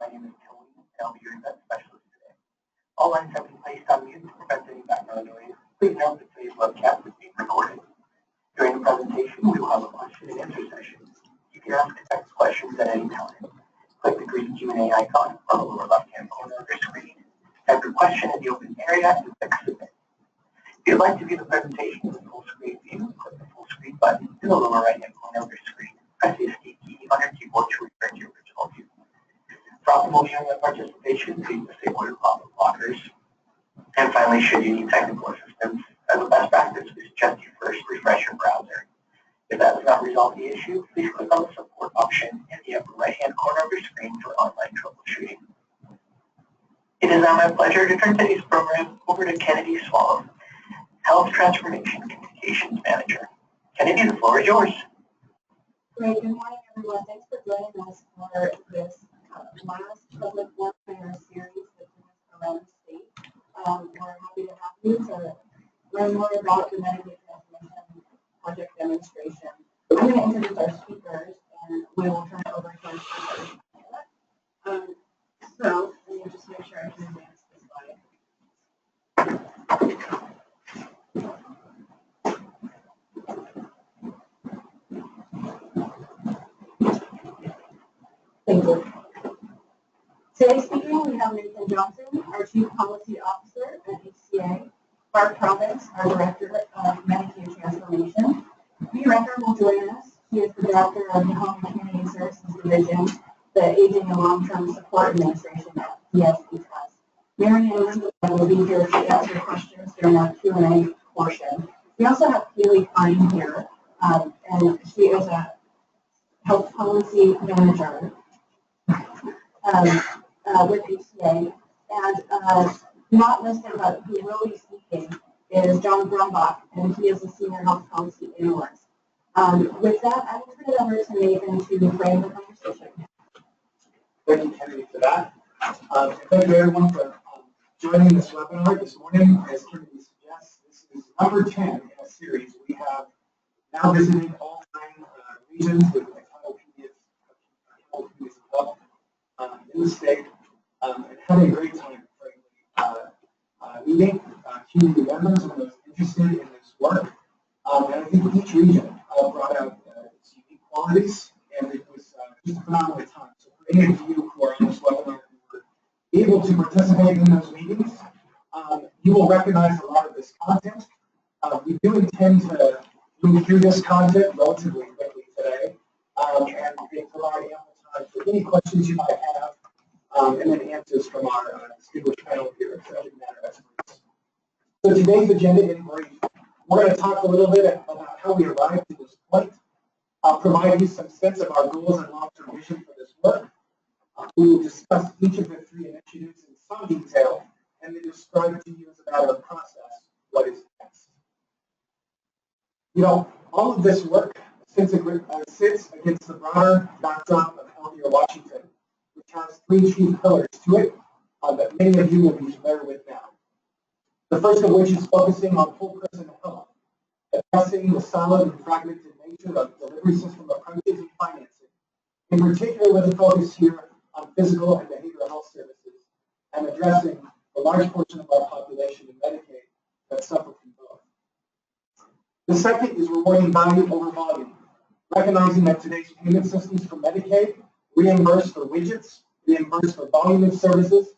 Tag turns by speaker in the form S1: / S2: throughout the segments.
S1: My name is Tony, and I'll be your event specialist today. All lines have been placed on mute to prevent any background noise. Please note that today's webcast is being recorded. During the presentation, we will have a question and answer session. You can ask text questions at any time. Click the green Q&A icon on the lower left-hand corner of your screen. Type your question in the open area and click submit. If you'd like to view the presentation in full screen view, click the full screen button in the lower right-hand corner of your screen. Press the escape key on your keyboard to return to your original view. For optimal viewing and participation, please disable your pop-up blockers. And finally, should you need technical assistance, as a best practice, we suggest you first refresh your browser. If that does not resolve the issue, please click on the support option in the upper right-hand corner of your screen for online troubleshooting. It is now my pleasure to turn today's program over to Kennedy Swallow, Health Transformation Communications Manager. Kennedy, the floor is yours.
S2: Great. Good morning, everyone. Thanks for joining us for this last public warfare series that's around the state. We're happy to have you to learn more about the Medicaid transformation project demonstration. I'm going to introduce our speakers, and we will turn it over to our speakers. So let me just make sure I can advance this slide. Thank you. Today speaking, we have Nathan Johnson, our Chief Policy Officer at HCA, Bart Province, our Director of Medicaid Transformation. B. Recker will join us. He is the Director of the Home and Community Services Division, the Aging and Long-Term Support Administration at DSHS. Mary Ann will be here to answer questions during our Q&A portion. We also have Kaylee Klein here, and she is a Health Policy Manager with HCA, and not listed but who will be speaking is John Grumbach, and he is a Senior Health Policy Analyst. With that, I will turn it over to Nathan to frame the conversation.
S3: Thank you, Kennedy, for that. And thank you, everyone, for joining this webinar this morning. As Kennedy suggests, this is number 10 in a series. We have now visited all 9 regions with accountable communities of health in the state, and having a great time, frankly, meeting community members and those interested in this work. And I think each region brought out its unique qualities, and it was just a phenomenal time. So for any of you who are on this webinar who were able to participate in those meetings, you will recognize a lot of this content. We do intend to move through this content relatively quickly today, and provide ample time for any questions you might have, and then answers from our distinguished panel here, subject matter experts. So today's agenda in brief, we're going to talk a little bit about how we arrived to this point. I'll provide you some sense of our goals and long-term vision for this work. We will discuss each of the 3 initiatives in some detail, and then describe to you as a matter of process what is next. You know, all of this work sits against the broader backdrop of Healthier Washington, which has 3 chief pillars to it that many of you will be familiar with now. The first of which is focusing on whole person health, addressing the solid and fragmented nature of delivery system approaches and financing, in particular with a focus here on physical and behavioral health services, and addressing the large portion of our population in Medicaid that suffer from both. The second is rewarding value over volume, recognizing that today's payment systems for Medicaid reimburse for widgets, reimburse for volume of services,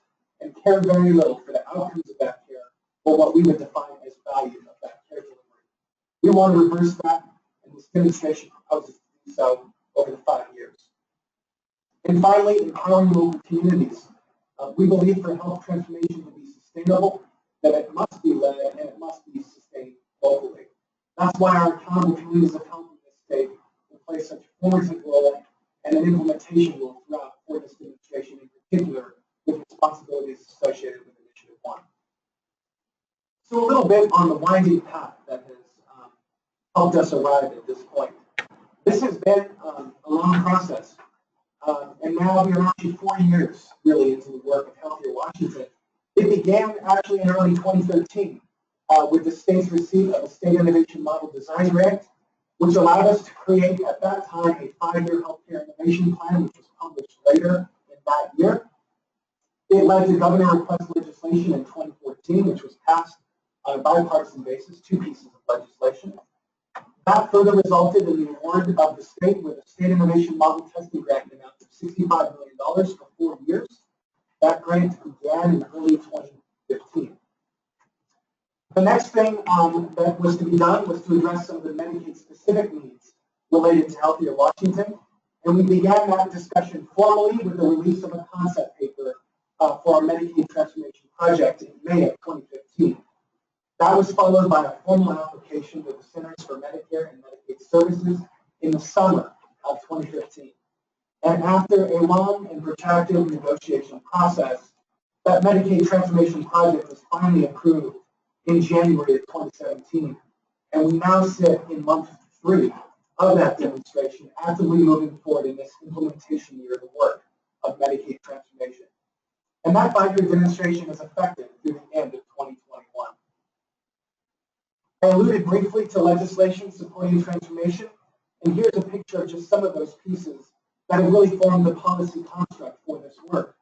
S3: and care very little for the outcomes of that care, or what we would define as value of that care delivery. We want to reverse that, and this demonstration proposes to do so over the 5 years. And finally, empowering local communities. We believe for health transformation to be sustainable, that it must be led and it must be sustained locally. That's why our accountable communities of health in this state will play such a formative role and an implementation role throughout for this demonstration, in particular with responsibilities associated with Initiative 1. So a little bit on the winding path that has helped us arrive at this point. This has been a long process, and now we are actually 4 years really into the work of Healthier Washington. It began actually in early 2013 with the state's receipt of a State Innovation Model Design Grant, which allowed us to create at that time a 5-year healthcare innovation plan, which was published later in that year. It led to governor request legislation in 2014, which was passed on a bipartisan basis, 2 pieces of legislation. That further resulted in the award of the state with a state innovation model testing grant amount of $65 million for 4 years. That grant began in early 2015. The next thing that was to be done was to address some of the Medicaid specific needs related to Healthier Washington. And we began that discussion formally with the release of a concept paper for our Medicaid transformation project in May of 2015. That was followed by a formal application to the Centers for Medicare and Medicaid Services in the summer of 2015. And after a long and protracted negotiation process, that Medicaid transformation project was finally approved in January of 2017. And we now sit in month 3 of that demonstration, actively moving forward in this implementation year of the work of Medicaid transformation. And that 5-year demonstration is effective through the end of 2021. I alluded briefly to legislation supporting transformation, and here's a picture of just some of those pieces that have really formed the policy construct for this work.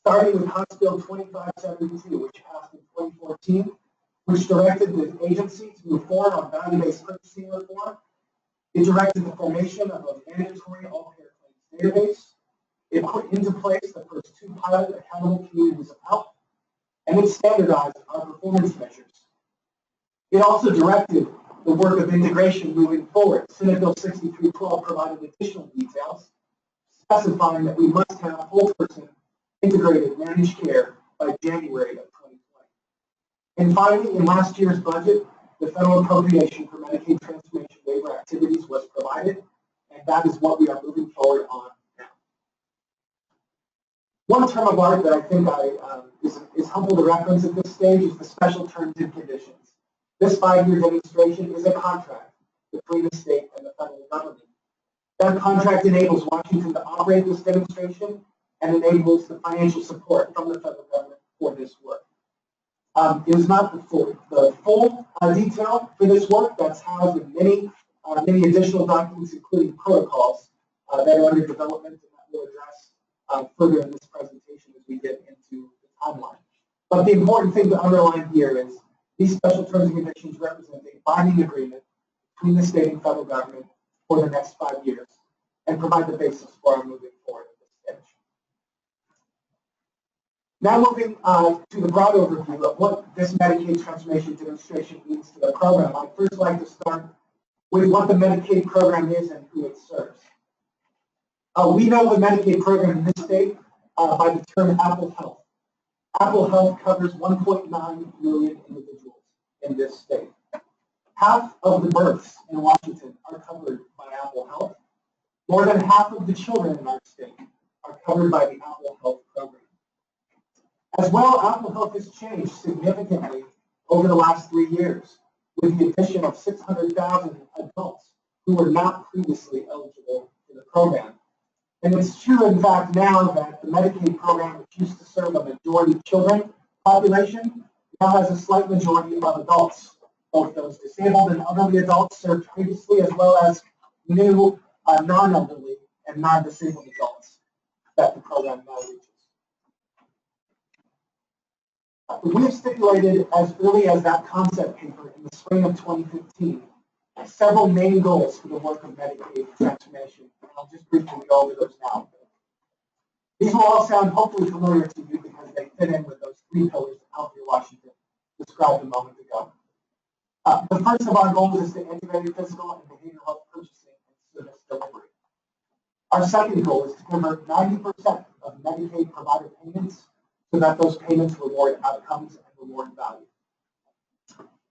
S3: Starting with House Bill 2572, which passed in 2014, which directed the agency to move forward on value-based purchasing reform. It directed the formation of a mandatory all-payer claims database. It put into place the first 2 pilot accountable communities of health, and it standardized our performance measures. It also directed the work of integration moving forward. Senate Bill 6312 provided additional details, specifying that we must have whole person integrated managed care by January of 2020. And finally, in last year's budget, the federal appropriation for Medicaid transformation waiver activities was provided, and that is what we are moving forward on now. One term of art that I think is helpful to reference at this stage is the special terms and conditions. This 5-year demonstration is a contract between the state and the federal government. That contract enables Washington to operate this demonstration and enables the financial support from the federal government for this work. It is not the full detail for this work that's housed in many additional documents, including protocols that are under development and that we'll address further in this presentation as we get into the timeline. But the important thing to underline here is these special terms and conditions represent a binding agreement between the state and federal government for the next 5 years and provide the basis for our moving forward at this stage. Now moving to the broad overview of what this Medicaid transformation demonstration means to the program, I'd first like to start with what the Medicaid program is and who it serves. We know the Medicaid program in this state by the term Apple Health. Apple Health covers 1.9 million individuals in this state. Half of the births in Washington are covered by Apple Health. More than half of the children in our state are covered by the Apple Health program. As well, Apple Health has changed significantly over the last 3 years with the addition of 600,000 adults who were not previously eligible for the program. And it's true, in fact, now that the Medicaid program, which used to serve a majority children population, now has a slight majority of adults, both those disabled and elderly adults served previously, as well as new non-elderly and non-disabled adults that the program now reaches. We have stipulated as early as that concept paper in the spring of 2015 several main goals for the work of Medicaid transformation. And I'll just briefly go over those now. These will all sound hopefully familiar to you because they fit in with those 3 pillars that Healthier Washington described a moment ago. The first of our goals is to integrate physical and behavioral health purchasing and service delivery. Our second goal is to convert 90% of Medicaid provider payments so that those payments reward outcomes and reward value.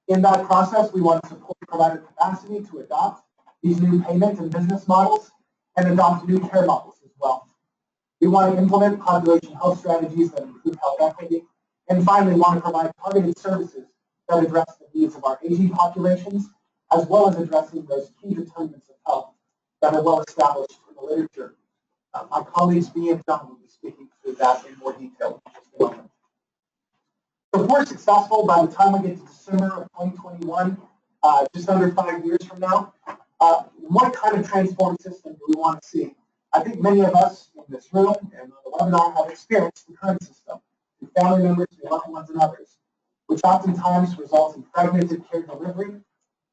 S3: In that process, we want to support provider capacity to adopt these new payment and business models and adopt new care models as well. We want to implement population health strategies that improve health equity, and finally want to provide targeted services that address the needs of our aging populations, as well as addressing those key determinants of health that are well established in the literature. My colleagues B and John will be speaking to that in more detail in just a moment. So if we're successful by the time we get to December of 2021, just under 5 years from now, what kind of transformed system do we want to see? I think many of us in this room and on the webinar have experienced the current system. family members, their loved ones, and others, which oftentimes results in fragmented care delivery,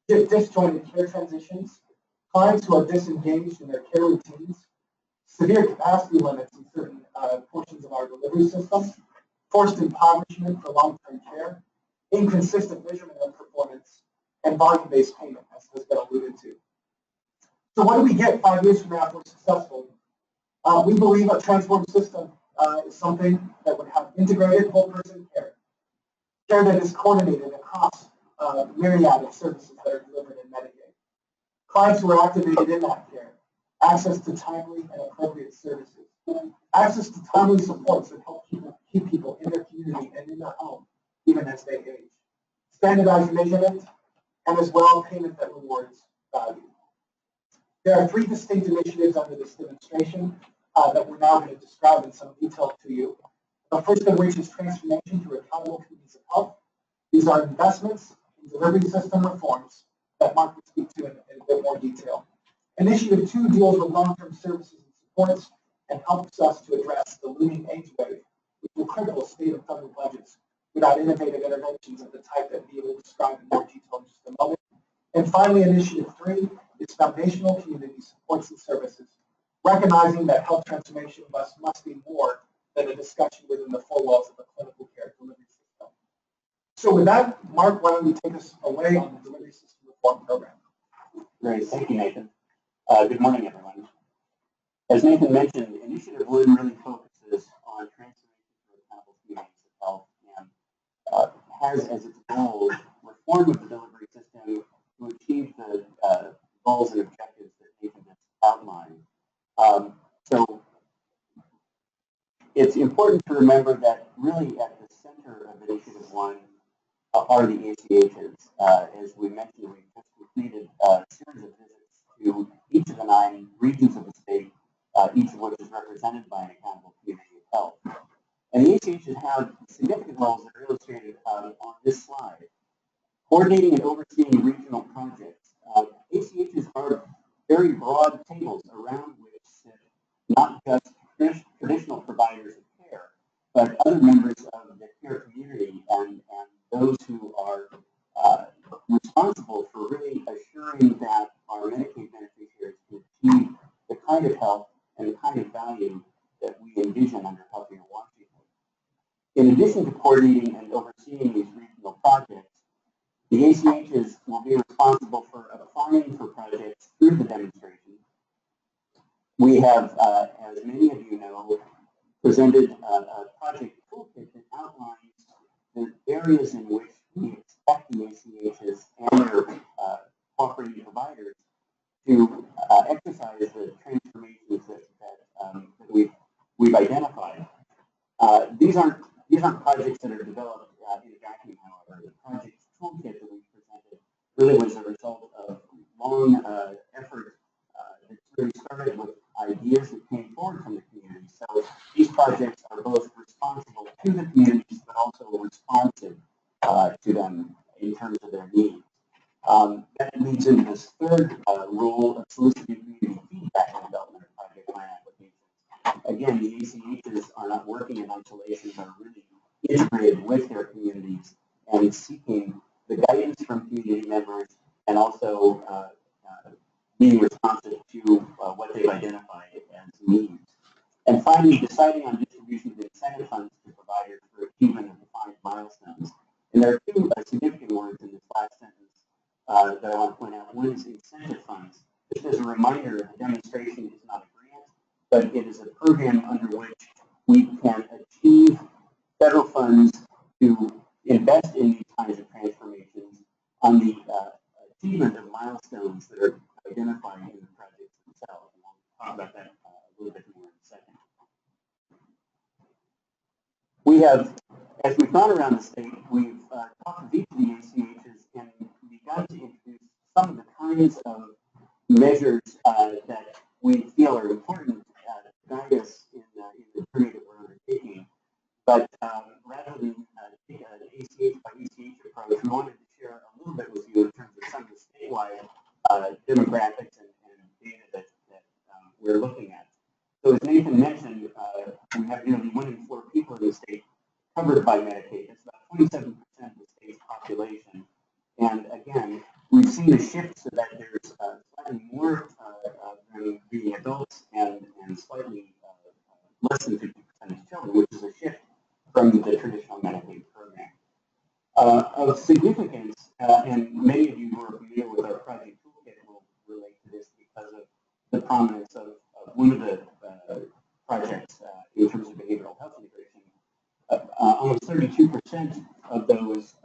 S3: disjointed care transitions, clients who are disengaged in their care routines, severe capacity limits in certain portions of our delivery system, forced impoverishment for long-term care, inconsistent measurement of performance, and volume-based payment, as has been alluded to. So what do we get 5 years from now if we're successful? We believe a transformed system is something that would have integrated whole-person care, care that is coordinated across a myriad of services that are delivered in Medicaid. Clients who are activated in that care, access to timely and appropriate services, access to timely supports that help keep people in their community and in their home, even as they age, standardized measurement, and as well payment that rewards value. There are 3 distinct initiatives under this demonstration that we're now going to describe in some detail to you. The first of which is transformation through accountable communities of health. These are investments in delivery system reforms that Mark will speak to in a bit more detail. Initiative 2 deals with long-term services and supports and helps us to address the looming age wave, which will cripple state and federal budgets without innovative interventions of the type that we will describe in more detail in just a moment. And finally, Initiative 3 is foundational community supports and services, recognizing that health transformation must be more than a discussion within the four walls of a clinical care delivery system. So with that, Mark, why don't you take us away on the delivery system reform program?
S4: Great, thank you, Nathan. Good morning, everyone. As Nathan mentioned, Initiative 1 really focuses on transformation through accountable communities of health and has as its goal reform of the delivery system to achieve the goals and objectives that Nathan has outlined. So it's important to remember that really at the center of Initiative 1 are the ACHs. As we mentioned, we just completed a series of visits to each of the 9 regions of the state, each of which is represented by an accountable community of health. And the ACHs have significant roles that are illustrated on this slide. Coordinating and overseeing regional projects. ACHs are very broad tables around which sit not just traditional providers of care, but other members of the care community and those who are responsible for really assuring that our Medicaid beneficiaries can achieve the kind of health and the kind of value that we envision under Healthier Washington. In addition to coordinating and overseeing these regional projects, the ACHs will be responsible for applying for projects through the demonstration. We have, as many of you know, presented a project toolkit that outlines the areas in which we expect the ACHs and their cooperating providers to exercise the transformations that we've identified. These aren't projects that are developed in a vacuum, however. The project toolkit that we presented really was a result of long effort that really started with ideas that came forward from the community. So these projects are both responsible to the communities, but also responsive to them in terms of their needs. That leads into this third rule of soliciting community feedback on development of project plan applications. Again, the ACHs are not working in isolation, but are really integrated with their communities and seeking the guidance from community members and also being responsive to what they've identified as needs. And finally, deciding on distribution of incentive funds to providers for achievement of defined milestones. And there are 2 significant words in this last sentence that I want to point out. One is incentive funds. Just as a reminder, the demonstration is not a grant, but it is a program under which we can achieve federal funds to invest in these kinds of transformations on the achievement of milestones that are identified in the projects themselves. And we'll talk about that a little bit more in a second. We have, as we've gone around the state, we've talked with each of the ACHs and begun to introduce some of the kinds of measures that we feel are important to guide us in the journey that we're undertaking. But rather than take an ACH by ACH approach, we wanted to share a little bit with you in terms of some of the statewide demographics and data that we're looking at. So as Nathan mentioned, we have nearly 1 in 4 people in the state covered by Medicaid. It's about 27% of the state's population. And again, we've seen a shift so that there's slightly more than being adults and slightly less than 50% of children, which is a shift from the traditional Medicaid program. Of significance, and many of you who are familiar with our project toolkit will relate to this because of the prominence of one of the projects in terms of behavioral health integration. Almost 32% of those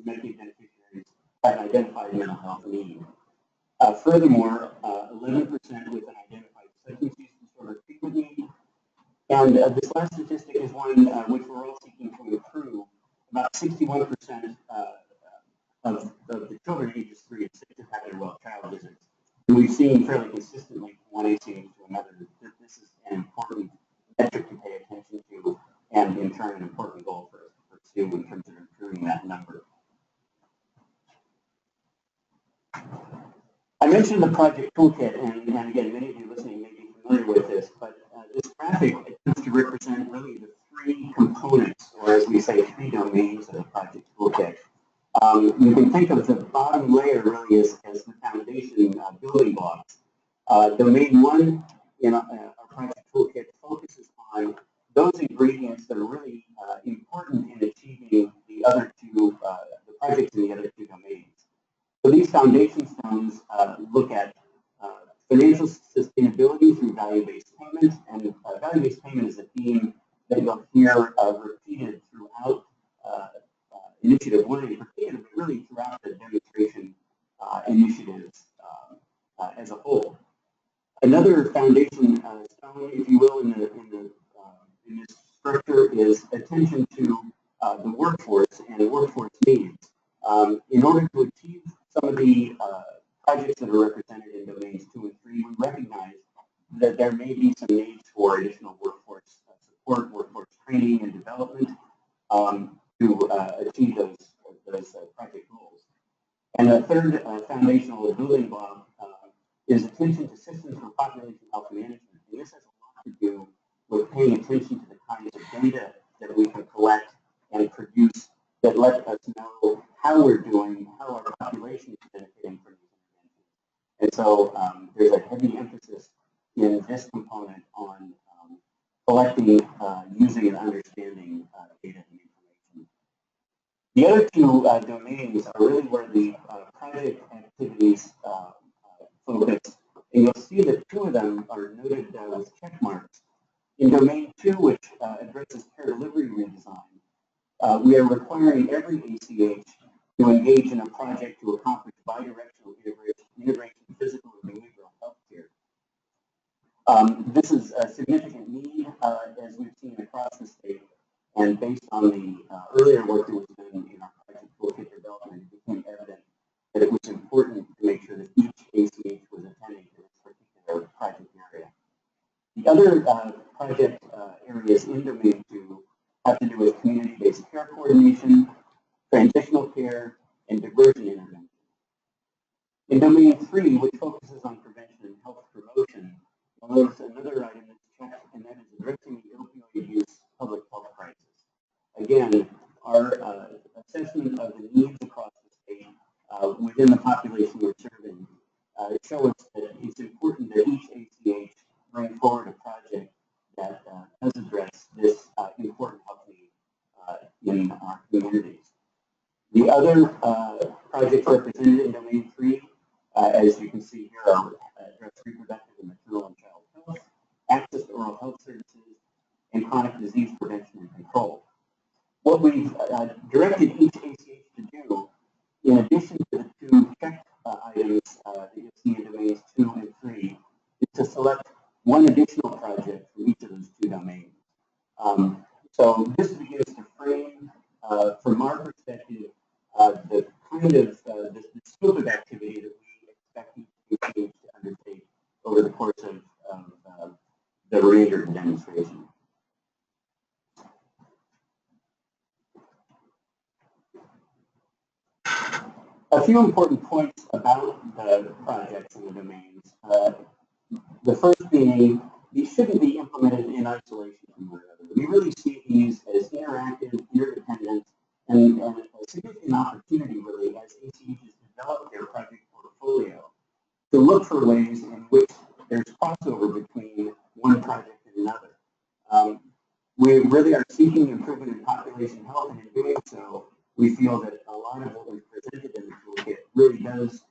S4: Medicaid beneficiaries have an identified mental health need. Furthermore, 11% with an identified substance use disorder treatment need. And this last statistic is one which we're all seeking to improve. About 61% of the children ages 3 and 6 have had their well child visits. And we've seen fairly consistently from one ACH to another that this is an important metric to pay attention to, and in turn an important goal for us to pursue in terms of improving that number. I mentioned the project toolkit, and again, many of you listening may be familiar with this, but this graphic attempts to represent really the 3 components, or as we say, 3 domains of the project toolkit. You can think of the bottom layer really as the foundation building blocks. Domain 1 in our project toolkit focuses on those ingredients that are really important in achieving the other 2, the projects in the other 2 domains. So these foundation stones look at financial sustainability through value-based payment, and value-based payment is a theme that you'll hear repeated throughout Initiative 1 in particular, but really throughout the demonstration initiatives as a whole. Another foundation stone, if you will, in this structure is attention to the workforce and workforce needs. In order to achieve some of the projects that are represented in domains 2 and 3, we recognize that there may be some needs for additional workforce support, workforce training and development to achieve those project goals. And the third foundational building block is attention to systems for population health management. And this has a lot to do with paying attention to the kinds of data that we can collect and produce that let us know how we're doing, how our population is benefiting from these interventions. And so there's a heavy emphasis in this component on collecting, using, and understanding data and information. The other 2 domains are really where the project activities focus, and you'll see that 2 of them are noted with check marks. In domain 2, which addresses care delivery redesign, we are requiring every ACH to engage in a project to accomplish bidirectional integration of physical and behavioral health care. This is a significant need, as we've seen across the state, and based on the earlier work that was done in our project toolkit development, it became evident that it was important to make sure that each ACH was attending to this particular project area. The other project areas in domain 2 have to do with community-based care coordination, transitional care, and diversion intervention. In domain 3, which focuses on prevention and health promotion, there's another item that's checked, and that is addressing the opioid use public health crisis. Again, our assessment of the needs across the state within the population we're serving show us that it's important that each ACH bring forward a project that does address this important health need in our communities. The other projects represented in domain 3, as you can see here, are address reproductive and maternal and child health, access to oral health services, and chronic disease prevention and control. What we've directed each ACH to do, in addition to the 2 check items that you'll see in domains 2 and 3, is to select one additional project from each of those 2 domains. So this begins to frame, from our perspective, the kind of the scope of activity that we expect each ACH to undertake over the course of the remainder of the demonstration. A few important points about the projects and the domains. The first being, these shouldn't be implemented in isolation from one another. We really see these as interactive, interdependent, and a significant opportunity really as ACHs develop their project portfolio to look for ways in which there's crossover between one project and another. We really are seeking improvement in population health, and in doing so, we feel that a lot of what we've presented in the toolkit really does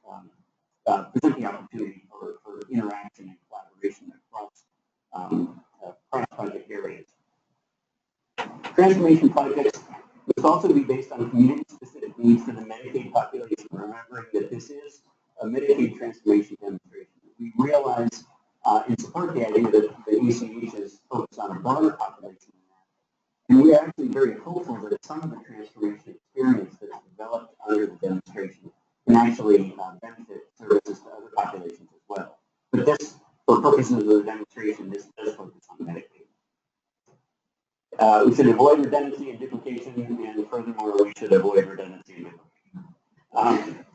S4: present the opportunity for interaction and collaboration across project areas. Transformation projects must also be based on community-specific needs for the Medicaid population, remembering that this is a Medicaid transformation demonstration. We realize and support the idea that the ACH is focused on a broader population than that. And we are actually very hopeful that some of the transformation experience that is developed under the demonstration can actually benefit services to other populations as well. But this, for purposes of the demonstration, this does focus on Medicaid. We should avoid redundancy and duplication, and furthermore, we should avoid redundancy and duplication.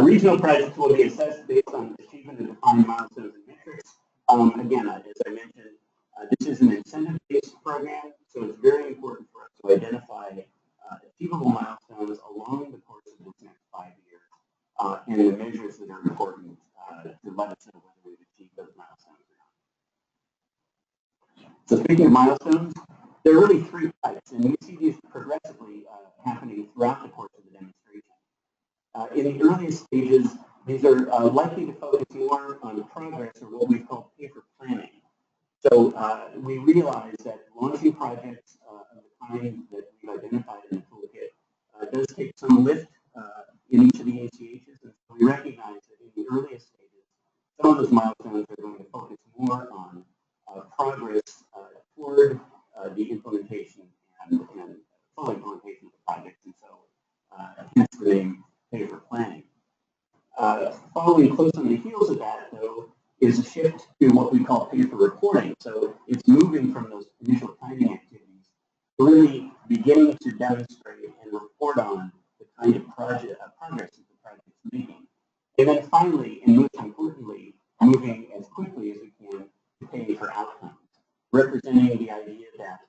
S4: Regional projects will be assessed based on achievement of defined milestones and metrics. Again, as I mentioned, this is an incentive-based program, so it's very important for us to identify achievable milestones along the course of this next 5 years, and the measures that are important to let us know whether we've achieved those milestones or not. So speaking of milestones, there are really 3 types, and we see these progressively happening throughout the course of the demonstration. In the earliest stages, these are likely to focus more on progress, or what we call paper planning. So we realize that launching projects of the kind that we've identified in the toolkit does take some lift in each of the ACHs, and so we recognize that in the earliest stages, some of those milestones are going to focus more on progress toward the implementation and full implementation of the projects, and so hence the name paper planning. Following close on the heels of that, though, is a shift to what we call paper reporting. So it's moving from those initial planning activities to really beginning to demonstrate and report on the kind of progress that the project's making. And then finally, and most importantly, moving as quickly as we can to pay for outcomes, representing the idea that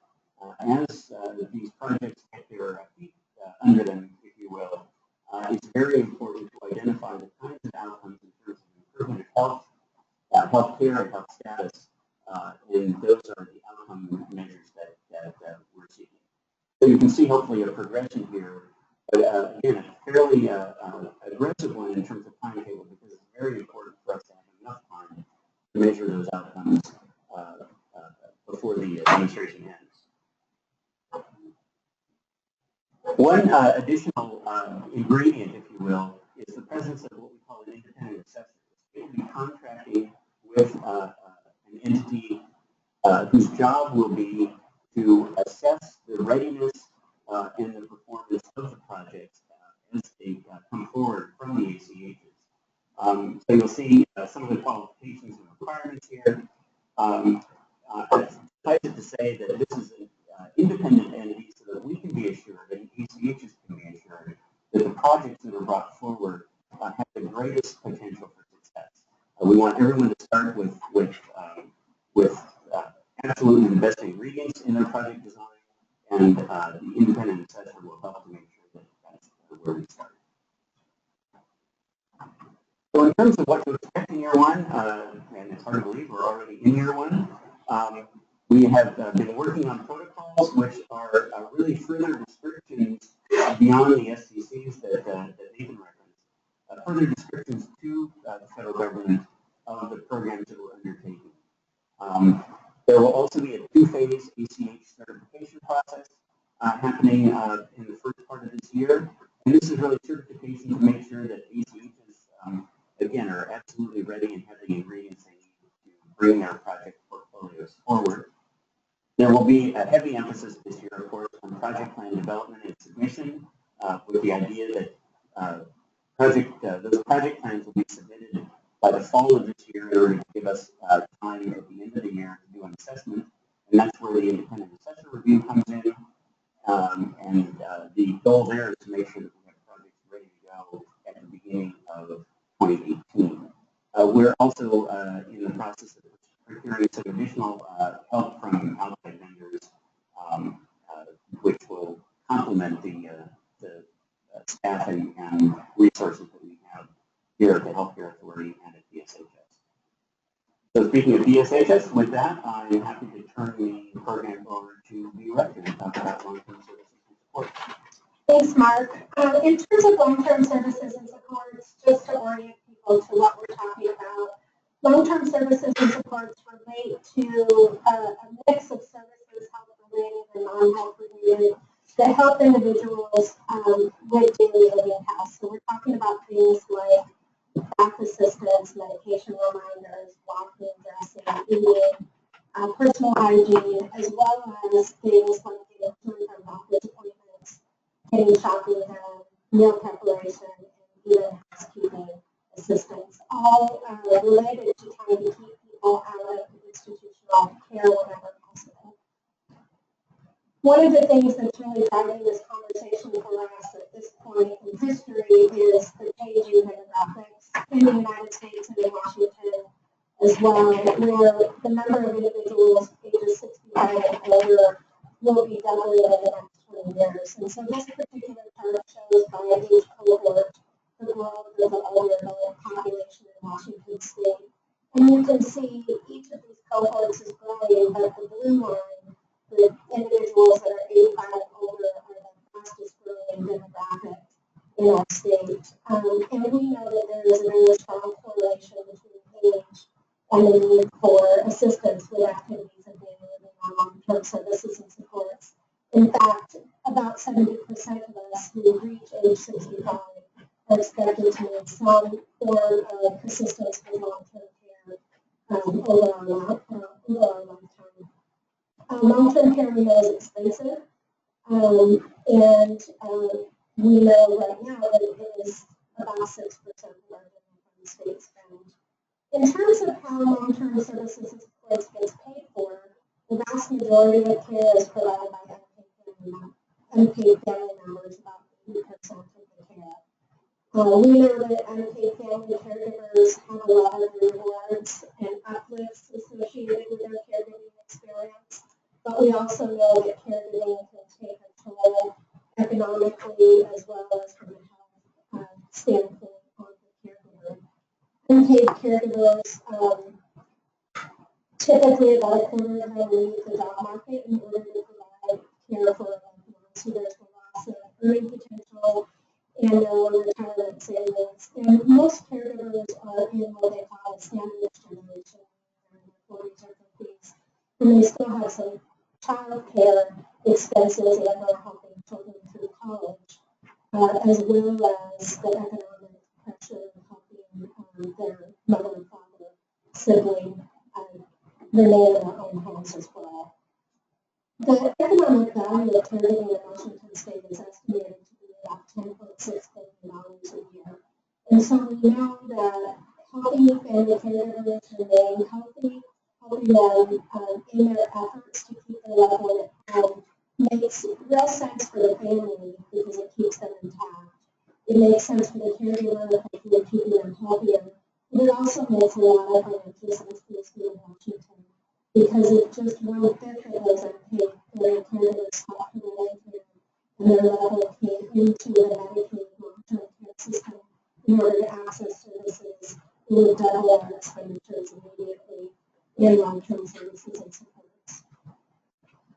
S4: as these projects get their feet under them, if you will, it's very important to identify the kinds of outcomes in terms of improvement of health, healthcare, and health status, and those are the outcome measures that we're seeking. So you can see hopefully a progression here, but again, a fairly aggressive one in terms of timetable, because it's very important for us to have enough time to measure those outcomes before the demonstration ends. One additional ingredient, if you will, is the presence of what we call an independent assessor. It will be contracting with an entity whose job will be to assess the readiness and the performance of the projects as they come forward from the ACHs. So you'll see some of the qualifications and requirements here. Suffice it to say that this is an independent entity, so that we can be assured, and ACHs can be assured, that the projects that are brought forward have the greatest potential for success. We want everyone to start with absolutely the best ingredients in their project design, and the independent assessor will help to make sure that that's where we start. So in terms of what to expect in year 1, and it's hard to believe we're already in year 1, we have been working on protocols which are really further descriptions beyond the SCCs that Nathan referenced, further descriptions to the federal government of the programs that we're undertaking. There will also be a 2-phase ACH certification process happening in the first part of this year, and this is really certification to make sure that ACHs, again, are absolutely ready and have the ingredients they need to bring their project portfolios forward. There will be a heavy emphasis this year, of course, on project plan development and submission, with the idea that those project plans will be submitted by the fall of this year in order to give us time at the end of the year to do an assessment, and that's where the independent assessor review comes in. And the goal there is to make sure that we have projects ready to go at the beginning of 2018. We're also in the process of procuring some additional help from outside vendors complement the staffing and resources that we have here at the Healthcare Authority and at DSHS. So speaking of DSHS, with that, I'm happy to turn the program over to the director to talk about long-term services and support.
S5: Thanks, Mark. In terms of long-term services and supports, just to orient people to what we're talking about, long-term services and supports relate to a mix of services, health-related and non-health-related, that help individuals with daily living tasks. So we're talking about things like bath assistance, medication reminders, walking, dressing, eating, personal hygiene, as well as things like getting to and from doctor's appointments, getting shopping done, meal preparation, and even housekeeping assistance, all related to trying to keep people out of institutional care whenever possible. One of the things that's really driving this conversation for us at this point in history is the changing demographics in the United States and in Washington as well, where the number of individuals ages 65 and older will be doubling in the next 20 years. And so this particular chart shows by age cohort the growth of the older adult population in Washington State. And you can see each of these cohorts is growing, but the blue line, the individuals that are 85 and older, are the fastest growing demographic in our state. And we know that there is a very strong correlation between age and the need for assistance with activities of daily living or long-term services and supports. In fact, about 70% of us who reach age 65 are expected to need some form of assistance with long-term care over our lifetime. Long-term care we know is expensive, and we know right now that it is about 6% of our state spend. In terms of how long-term services and supports gets paid for, the vast majority of care is provided by unpaid family members, about 80% of the care. We know that unpaid family caregivers have a lot of rewards and uplifts associated with their caregiving experience, but we also know that caregiving can take a toll economically as well as from a health standpoint on the caregiver. Unpaid caregivers typically about a quarter of them leave the job market in order to provide care for loved ones. So there's a loss of earning potential and no retirement savings. And most caregivers are in what they call a sandwich generation, in their 40s or 50s, and they still have some child care expenses and are helping children through college, as well as the economic pressure of helping their mother and father sibling remain in their own homes as well. The economic value of caregiving in Washington State is estimated to be about $10.6 billion a year. And so we know that helping family caregivers remain healthy, helping them in their efforts to keep their loved one at home makes real sense for the family because it keeps them intact. It makes sense for the caregiver because they're keeping them healthier. But it also makes a lot of financial sense for the state of Washington because it just 1/5 of those unpaid family caregivers help provide care and their level came into the Medicaid long-term care system in order to access services. It would double our expenditures immediately in long-term services and supports.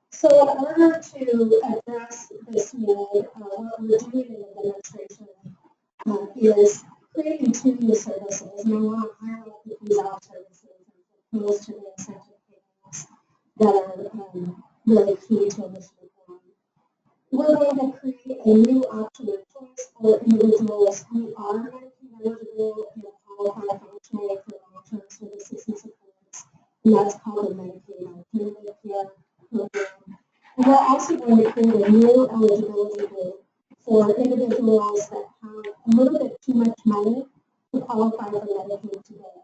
S5: So in order to address this need, what we're doing in the demonstration is creating 2 new services, and I want to highlight that these are services as opposed to the incentive payments that are really key to initiative 1. We're going to create a new option of choice for individuals who are Medicaid eligible and qualify functionally for long-term services and supports, and that's called the Medicaid Alternative Care Program. And we're also going to create a new eligibility group for individuals that have a little bit too much money to qualify for Medicaid today.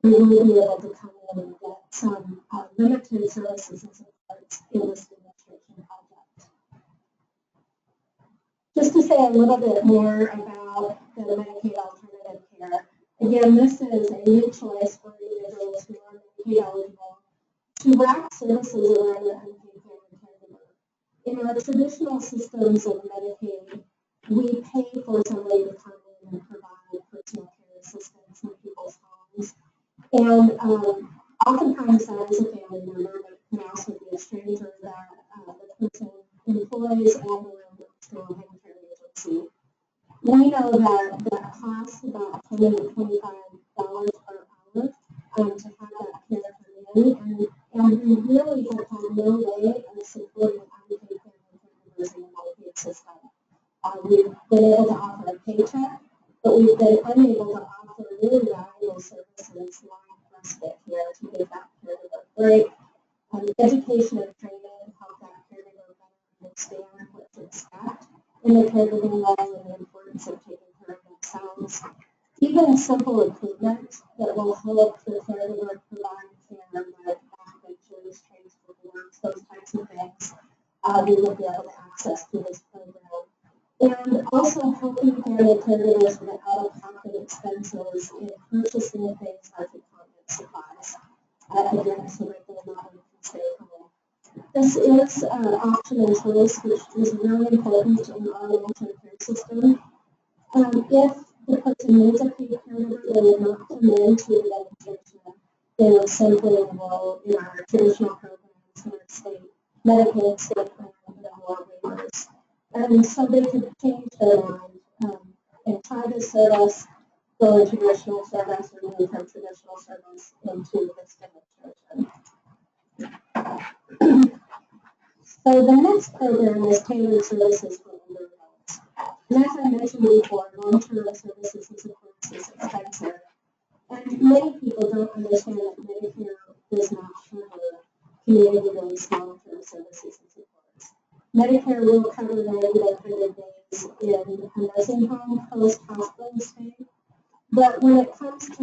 S5: We will be able to come in and get some limited services and supports in this demonstration project. Just to say a little bit more about the Medicaid Alternative Care. Again, this is a new choice for individuals who are Medicaid eligible to wrap services around their unpaid family caregiver. In our traditional systems of Medicaid, we pay for somebody to come in and provide personal care assistance in people's homes. And oftentimes that is a family member, but it can also be a stranger that the person employs and or works through a home care agency. We know that that costs about $20 to $25 per hour to have that care come in, and we really have had no way of supporting unpaid family caregivers in the Medicaid system. We've been able to offer a paycheck, but we've been unable to offer really valuable services like respite care to give that caregiver a break, education and training, help that caregiver better understand what to expect in the caregiving role and the importance of taking care of themselves. Even simple equipment that will help the caregiver provide care, like back benches, transfer boards, those types of things, we will be able to access through this program. And also helping family caregivers with out-of-pocket expenses in purchasing things like equipment supplies, again, so that they're not able to stay home. This is option and choice, which is really important in our long-term care system. If the person needs a paid caregiver, they would not come into the demonstration. They would simply enroll in our traditional programs in our state Medicaid, state plan, and all waivers. And so they could change their mind and try this service, go into traditional service, or move from traditional service into this demonstration. So the next program is tailored services for older adults. And as I mentioned before, long-term services and supports is expensive. And many people don't understand that Medicare does not cover community-based long-term services and supports. Medicare will cover 90 to 100 days in a nursing home post-hospital stay. But when it comes to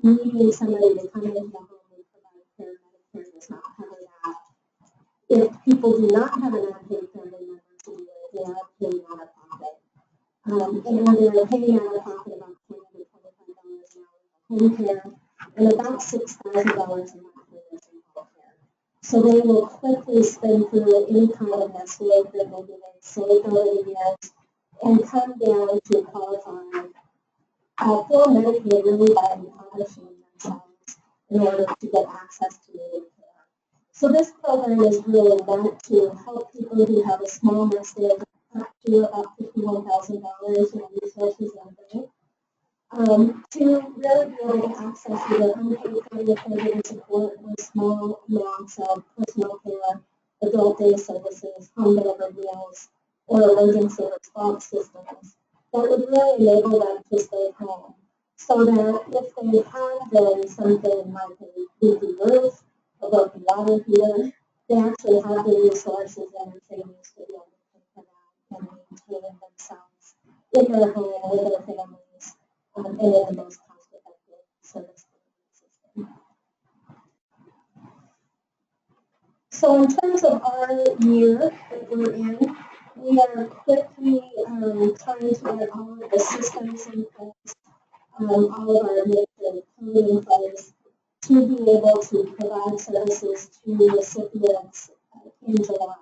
S5: needing somebody to come into the home and provide care, Medicare does not cover that. If people do not have an unpaid family member to do it, they are paying out of pocket. And they're paying out of pocket about $20 to $25 an hour for home care and about $6,000 a month for nursing home care. So they will quickly spin through any kind of nest egg that maybe they've saved over the years and come down to qualify for Medicaid really by impoverishing themselves in order to get access to needed care. So this program is really meant to help people who have a small nest egg up to about $51,000 in resources and bank to really be able to access either unpaid family caregiver support or small amounts of personal care, adult day services, home delivered meals, or emergency response systems that would really enable them to stay home. So that if they have been something like a leaky roof, a broken water heater, they actually have the resources and the savings to be able to pay for that and maintain themselves in their home with their families and in the most cost-effective service delivery system. So in terms of our year that we're in, we are quickly trying to get all of the systems in place, all of our administrative code in place to be able to provide services to recipients in July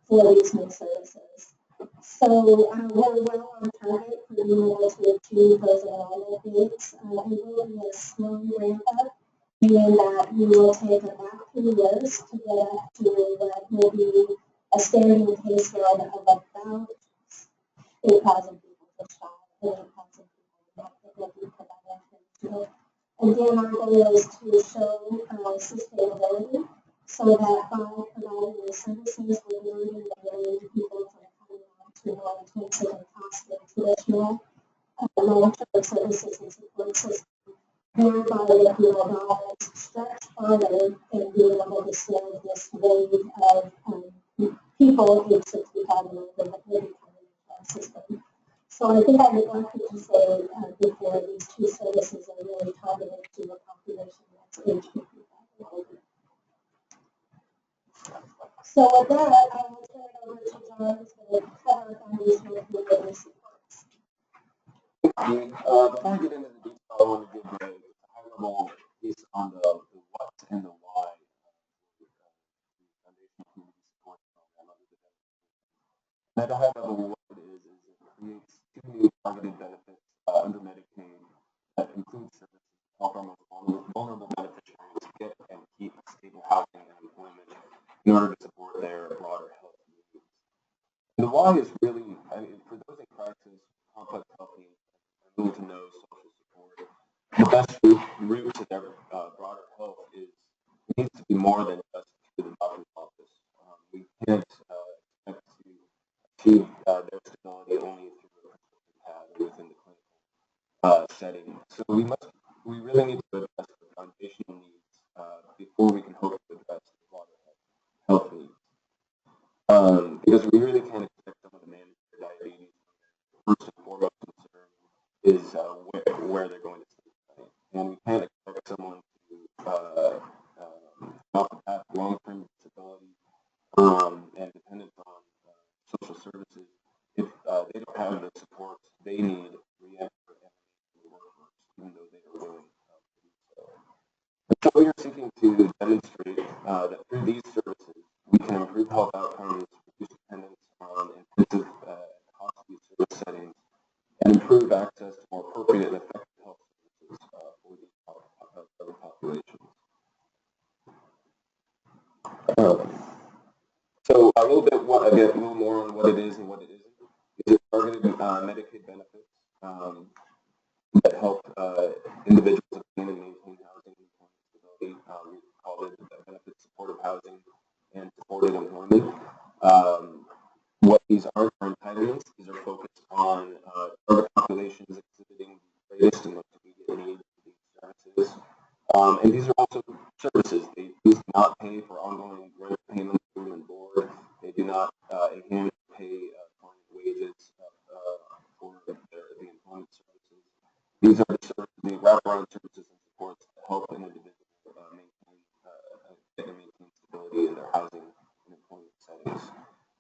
S5: for these new services. So we're well on target for being able to achieve those enrollment dates. It will be a slow ramp up, meaning that we will take about 3 years to get up to what will be a standing caseload of about 8,000 people per child, 8,000 people that will be provided to. Again, our goal is to show sustainability so that by providing the services, we're learning the people from coming on to more intensive and costly traditional long-term services and support systems, thereby making our dollars stretch farther and being able to serve this wave of people age 65 and older that will be coming into our system. So I think I neglected to say before, these two services are really targeted to the population that's age 55 and older. So with that, I will turn it over to John, who's going to cover foundational community supports.
S4: Before we get into the detail, I want to give a high-level piece on the what and the why of foundational community support
S6: At a high level, what it is it creates two new targeted benefits under Medicaid that include services to help our most vulnerable beneficiaries get and keep stable housing and employment in order to support their broader health needs. And the why is really, I mean, for those in crisis, complex health needs, and little to no social support, the best route to their broader health is it needs to be more than just to the doctor's office. We can't expect to achieve their stability only through a prescription pad or within the clinical setting. So we really need to address the foundational needs before we can hope to address the broader health needs. Because we really can't expect someone to manage their diabetes. First and foremost concern is where they're going to sleep. And we can't expect someone to off the path of long-term disability and dependence on social services if they don't have the supports they need to re-enter the workforce, even though they are willing to do so. And so we are seeking to demonstrate that through these services, we can improve health outcomes, reduce dependence on intensive costly service settings, and improve access to more appropriate and effective health services for these covered populations. So a little more on what it is and what it isn't. These are targeted Medicaid benefits that help individuals obtain and maintain housing and employment stability. We call it benefits supportive housing and supported employment. What these are entitlements. These are focused on target populations exhibiting the greatest and most immediate needs for these services. And these are also services. They do not pay for ongoing rent payments, room and board. They do not enhance pay client wages for the employment services. These are the wraparound services and supports that help an individual maintain stability in their housing and employment settings.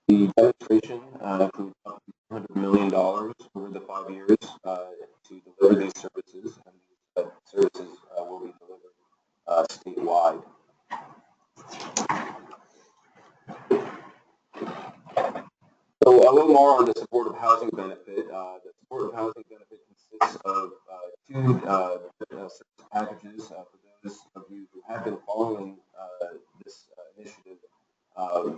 S6: The demonstration includes up to $200 million over the 5 years to deliver these services, and these services will be delivered statewide. So a little more on the supportive housing benefit. The supportive housing benefit consists of two service packages. For those of you who have been following this initiative,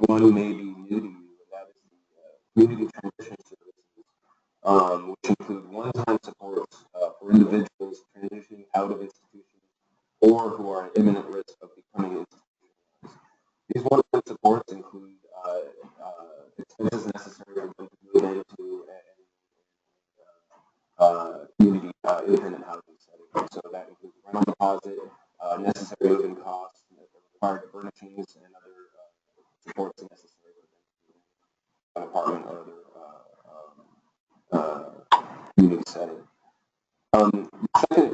S6: one may be new to you, and that is the community transition services, which include one-time supports for individuals transitioning out of institutions or who are at imminent risk of becoming institutionalized. These one-time supports include expenses necessary for them to move into community independent housing setting. So that includes rental deposit, necessary moving costs, required furnishings, and other supports necessary for them to move an apartment or other community setting. The second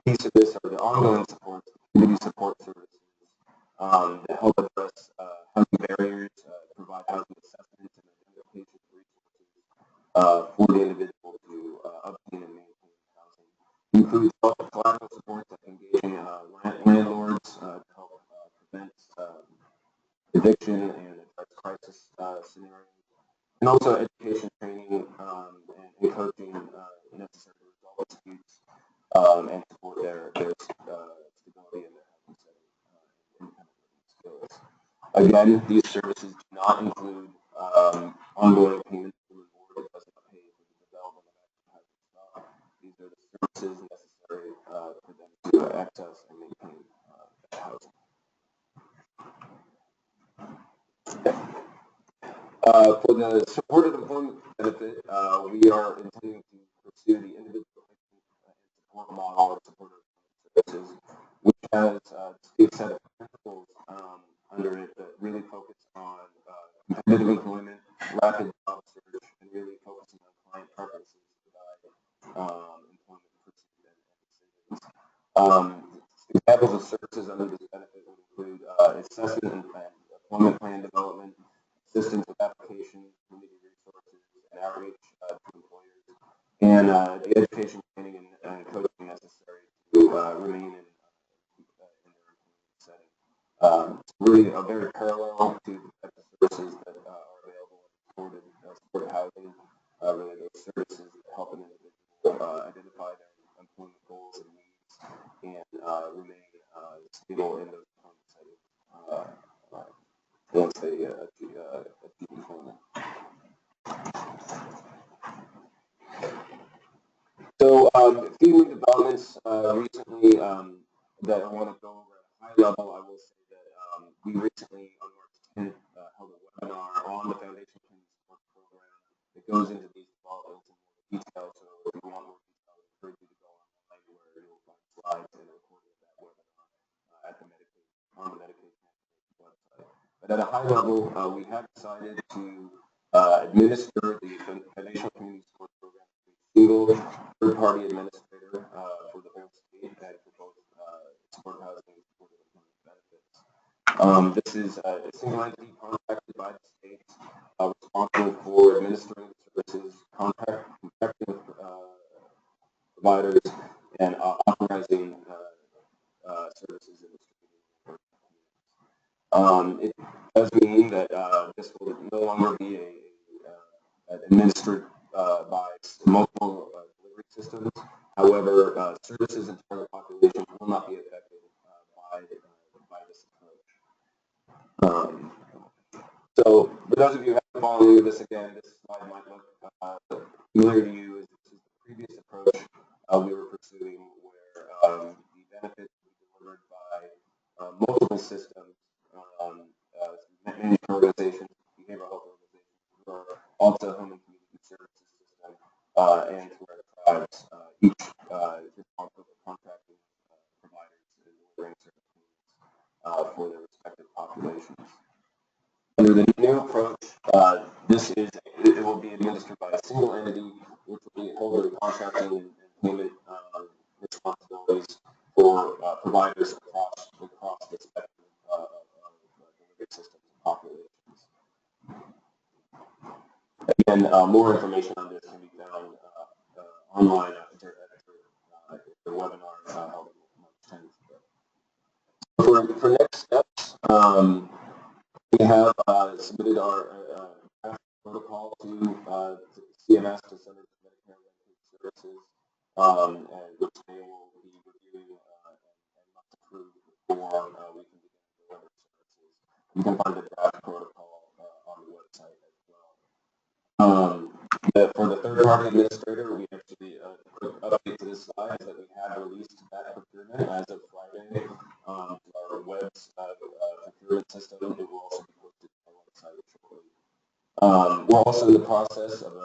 S6: piece of this are the ongoing supports, community support services that help address housing barriers, provide housing assessments and identification of resources for the individual to obtain and maintain housing. It includes collateral supports like engaging landlords to help prevent eviction and address crisis scenarios, and also education, training, and coaching necessary to resolve disputes and support their stability in their housing setting and independent living skills. Again, these services do not include ongoing payments to the board. It does not pay for the development of actual housing stock. These are the services necessary for them to access and maintain that housing. For the supported employment benefit, we are intending to pursue the individual and support model of supported services, which has a set of principles under it that really focus on competitive employment, rapid job search, and really focusing on client preferences to provide employment pursuit and decisions. Examples of services under this benefit would include assessment and employment plan development, assistance with applications, community resources, and outreach to employers, and the education, training, and coaching necessary to remain in their employment setting. It's really a very parallel to the type of services that are available in once they achieve employment. So, a few developments recently that I want to go over at a high level. I will say that we recently, on March 10th, held a webinar on the Foundation Community Support Program that goes into these developments in more detail. So, if you want more detail, I encourage you to go online where you'll find slides and a recording of that webinar at the Medicaid, on the Medicaid website. But at a high level, we have decided to administer the Foundation Community Support Program to a single third-party administrator for the whole state and for both supportive housing and supportive employment benefits. This is a single entity contracted by the state, responsible for administering the services, contracting with providers, and authorizing services in the community. It does mean that this will no longer be administered by multiple delivery systems. However, services in target populations will not be affected by this approach. So, for those of you who have been following this again, this slide might look familiar to you. This is the previous approach we were pursuing, where the benefits were delivered by multiple systems, managed organizations, behavioral health organizations, who are also home and community services system, and to our tribes, each responsible for contracting providers and delivering services for their respective populations. Under the new approach, it will be administered by a single entity, which will be holding contracting and payment responsibilities for providers across the spectrum of delivery systems and populations. Again, more information on this can be found online after the webinar held on March 10th. For next steps, we have submitted our protocol to CMS, to Center for Medicare and Medicaid Services, and which they will be reviewing and must approve before we can begin to deliver services. You can find the draft protocol on the website as well. For the third-party administrator, we actually update to this slide is that we have released that procurement as of Friday to our web's procurement system. It will also be posted to our website shortly. We're also in the process of a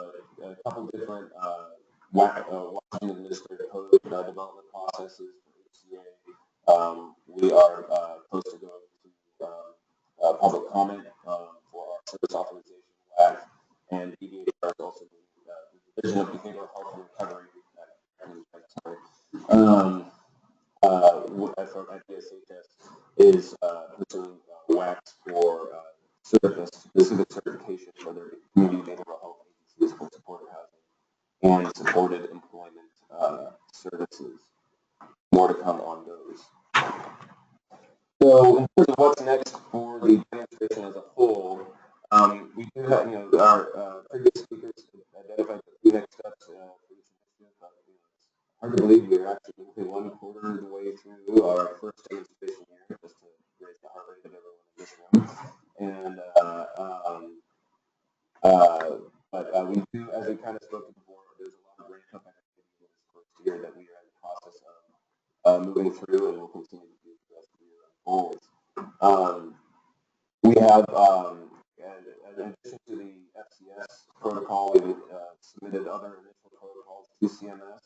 S6: couple different Washington Administrative Code development processes for HCA. We are close to going to public comment for our service authorization WAC, and EDHR is also the Division of Behavioral Health and Recovery from IDSHS is pursuing WACs for specific certification for their community behavioral health agencies for supportive housing and supported employment services. More to come on those. So, in terms of what's next for the administration as a whole, we do have, our previous speakers identified the next steps for each initiative. It's hard to believe we're actually only 1/4 of the way through our first demonstration year, just to raise the heart rate of everyone in this room. And but we do, as we kind of spoke before, there's a lot of ramp up activity in this first year that we are in the process of moving through, and will continue to do for the rest of the year unfolds. We have, in addition to the FCS protocol, we submitted other initial protocols to CMS.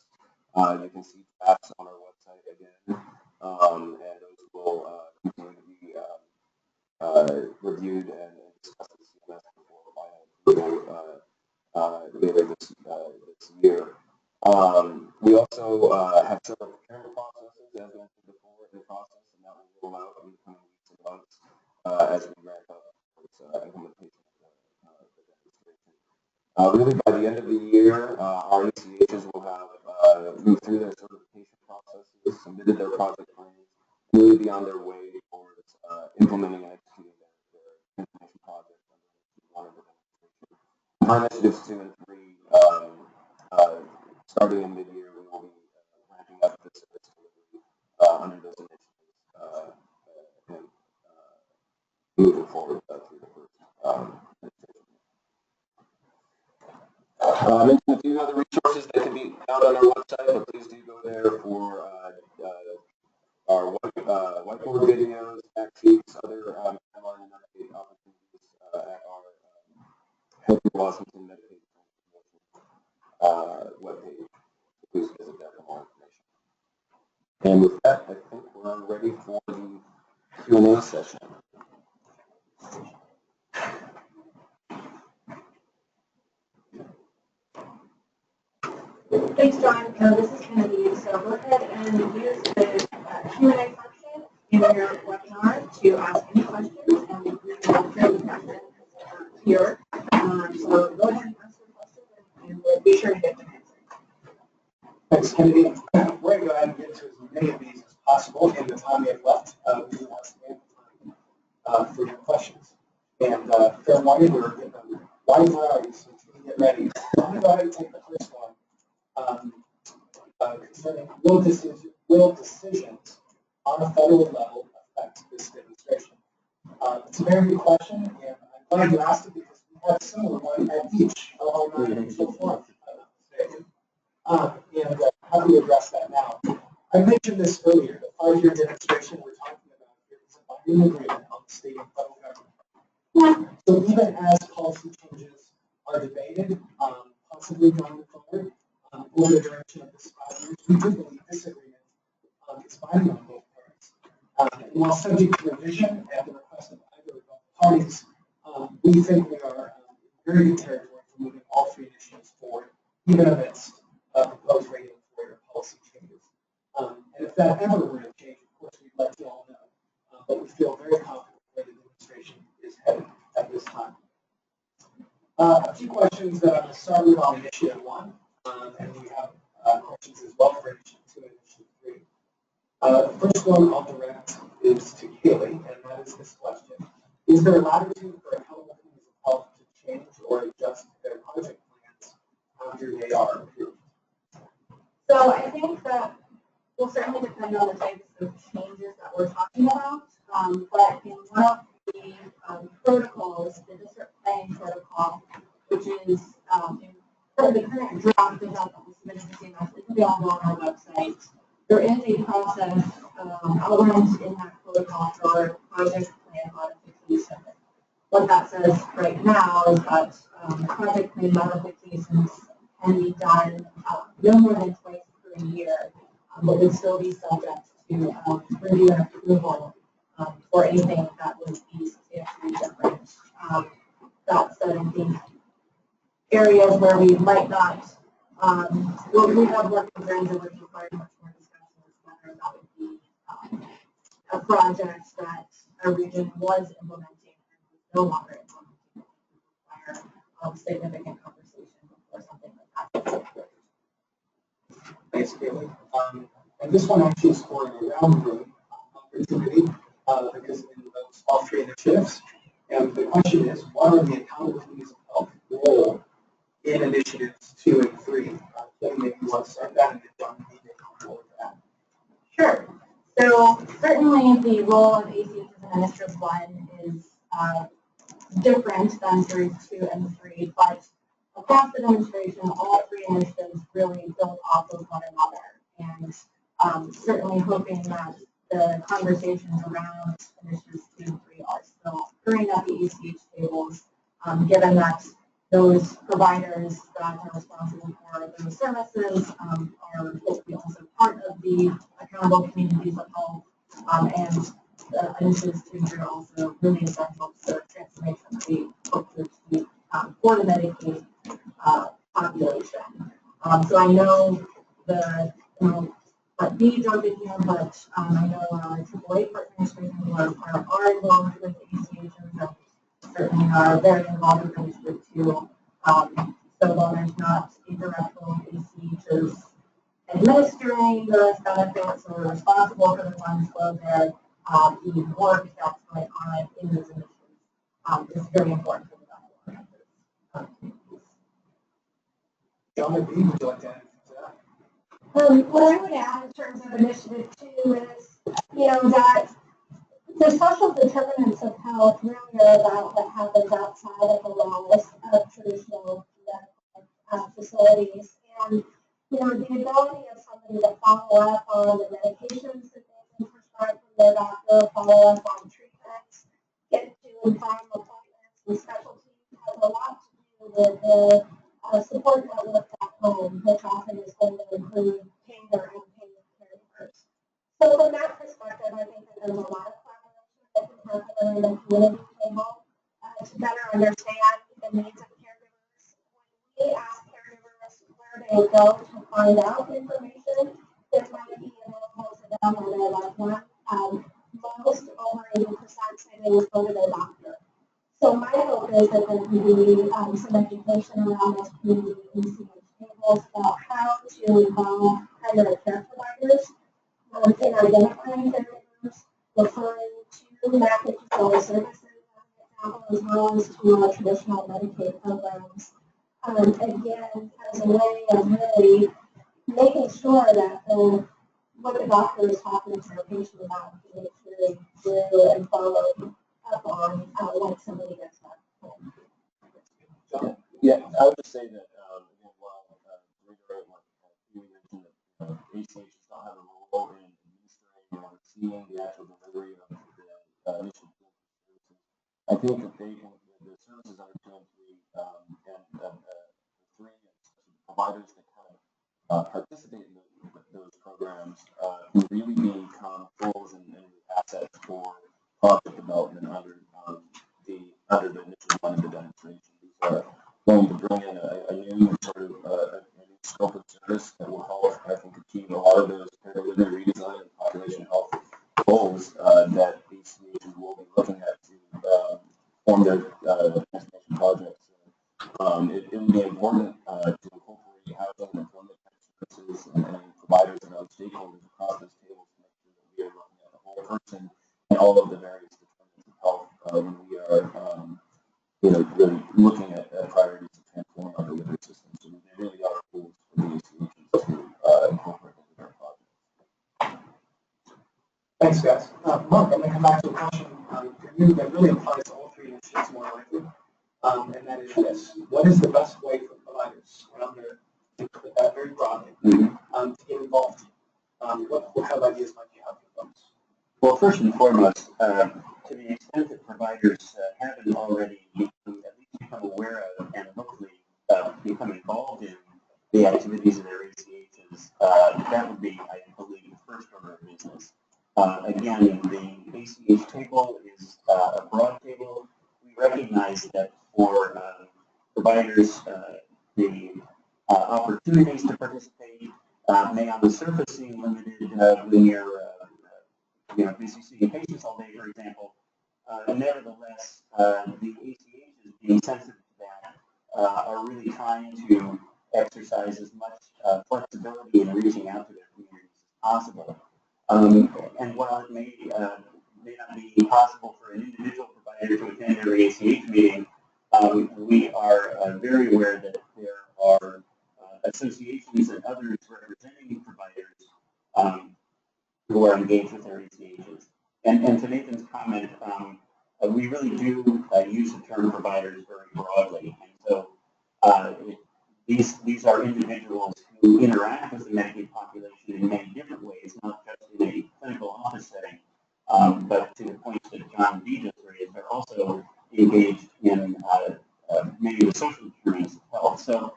S6: You can see drafts on our website again, and those will continue to be reviewed and discussed with CMS before final approval later this year. We also have several procurement processes, as mentioned before, in the process, and that will roll out in the coming weeks and months as we ramp up towards implementation of the demonstration. Really, by the end of the year, our ACHs will have moved through their certification processes, submitted their project plans, and really be on their way towards implementing and executing their transformation projects under the demonstration. For initiatives 2 and 3, starting in mid-year, we will be ramping up the service delivery under those initiatives and moving forward through the mentioned a few other resources that can be found on our website, but please do go there for our whiteboard videos, fact sheets, other timeline and update opportunities at our Healthy Washington Medicaid webpage. Please visit that for more information. And with that, I think we're ready for the Q&A session.
S2: Thanks, John. This is going to be, so go ahead and use the Q&A function in your webinar to ask any questions, and we will fill the questions here. So go ahead and ask your questions, and we'll be sure to get them answered.
S3: Thanks, Kennedy. We're going to go ahead and get to as many of these as possible in the time we have left. We will have some time for your questions. And fair warning, we're getting a wide variety, so we can get ready. I'm going to go ahead and take the first one. Concerning will decisions on a federal level affect this demonstration? It's a very good question, and I'm glad you asked it because we have a similar one at each of our non-official forums. And how do we address that now? I mentioned this earlier. The 5-year demonstration we're talking about here is a binding agreement on the state and federal government. So even as policy changes are debated, possibly going forward, over the duration of this 5 years, we do believe this agreement is binding on both parties. And while subject to revision at the request of either of both parties, we think we are in very good territory for moving all 3 initiatives forward, even amidst proposed regulatory or policy changes. And if that ever were to change, of course, we'd let you all know. But we feel very confident where the demonstration is headed at this time. A few questions that I'm going to start with on Initiative 1. And we have questions as well for Initiative 2 and Initiative 3. The first one I'll direct is to Kaylee, and that is this question. Is there latitude for accountable communities of health to change or adjust their project plans after they are approved?
S2: So I think that will certainly depend on the types of changes that we're talking about. But in one of the protocols, the district planning protocol, which is the current draft is up on the submitted to CMS, it can be all on our website. There is a process outlined in that protocol for project plan modification. What that says right now is that project plan modifications can be done no more than twice per year, but would still be subject to review and approval for anything that would be substantially different. That said, I think areas where we might not, we have working groups that would require much more discussion as whether that would be a project that a region was implementing and was no longer implementing. It would require significant conversation before something like that.
S3: Thanks, Kaylee. And this one actually is for a round room opportunity because in those all 3 initiatives. And the question is, what are the accountable communities of health role in initiatives 2 and 3? Maybe you want to start that and then John can be comfortable with that.
S2: Sure. So certainly the role of ACHs in Initiative 1 is different than Series 2 and 3, but across the demonstration, all 3 initiatives really build off of one another. And certainly hoping that the conversations around Initiatives 2 and 3 are still occurring at the ACH tables, given that those providers that are responsible for those services are hopefully also part of the accountable communities of health, and Initiatives 2 and 3 are also really essential to the transformation that we hope to achieve for the Medicaid population. So I know let me jump in here, but I know AAA partners are involved with ACHs and certainly are very involved with Initiative 2. So while there's not a direct role of ACHs administering those benefits or responsible for the funds flow there, the work that's going on in those initiatives is very important for the development of those communities.
S3: John and Dee, would you like to add anything to that?
S5: What I would add in terms of Initiative 2 is, that the social determinants of health really are about what happens outside of the laws of traditional medical facilities. And, the ability of somebody to follow up on the medications that they've been prescribed from their doctor, follow up on treatments, get to and from appointments and specialties has a lot to do with the support network at home, which often is going to include payer and payment caregivers. So from that perspective, I think that there's a lot of collaboration that can happen around the community table to better understand the needs of caregivers. When we ask caregivers where they go to find out information that might be available to them or their loved one, most, over 80%, say they would go to their doctor. So my hope is that there can be some education around those community ACH tables about how to involve primary care providers in identifying caregivers, referring to Medicaid facility services, as well as to our traditional Medicaid programs. Again, as a way of really making sure that what the doctor is talking to their patient about is really through and followed up on once somebody gets back home.
S6: Yeah, I would just say that, again, while you mentioned that ACH does not have a role in administering or overseeing the actual delivery of the initial services, I think that the services under 203 and the three providers that kind of participate in those programs can really become tools and assets for project development under the initial one of the demonstration. These are going to bring in a new sort of a new scope of service that will help, I think, achieve a lot of those care delivery redesign and population health goals that these nations will be looking at to form their transformation projects. It will be important to incorporate housing and employment services and providers and other stakeholders across those tables to make sure that we are looking at the whole person and all of the various determinants of health when we are, really looking at priorities to transform our delivery system. So they really are tools for these solutions to incorporate into our projects.
S3: Thanks, guys. Mark, I'm going to come back to a question for you that really applies to all three initiatives more likely, and that is this. What is the best way for providers, and I'm going to put that very broadly, to get involved? What kind of ideas might you have for folks?
S4: Well, first and foremost, to the extent that providers haven't already at least become aware of and hopefully become involved in the activities of their ACHs, that would be, I believe, the first order of business. Again, the ACH table is a broad table. We recognize that for providers, the opportunities to participate may on the surface seem limited when you're busy seeing patients all day, for example. Nevertheless, the ACHs, being sensitive to that, are really trying to exercise as much flexibility in reaching out to their communities as possible. And while it may not be possible for an individual provider to attend every ACH meeting, we are very aware that there are associations and others representing providers who are engaged with their ACHs. And to Nathan's comment, we really do use the term providers very broadly. And so these are individuals who interact with the Medicaid population in many different ways, not just in a clinical office setting, but to the point that John D. just raised, they're also engaged in many of the social determinants of health. So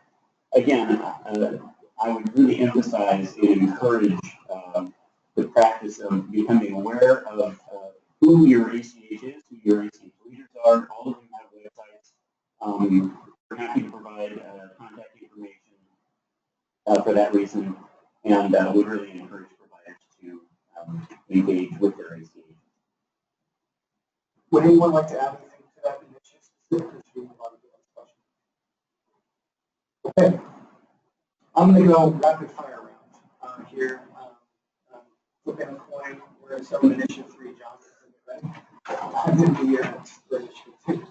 S4: again, I would really emphasize and encourage the practice of becoming aware of who your ACH is, who your ACH leaders are. All of them have websites. We're happy to provide contact information for that reason, and we really encourage providers to engage with their ACH.
S3: Would anyone like to add anything to that initiative specifically? Should we move on to the next question? Okay. I'm going to go rapid fire round here. Flipping a coin, we're going to start with initiative 3, John. I'm going to be here for initiative 2.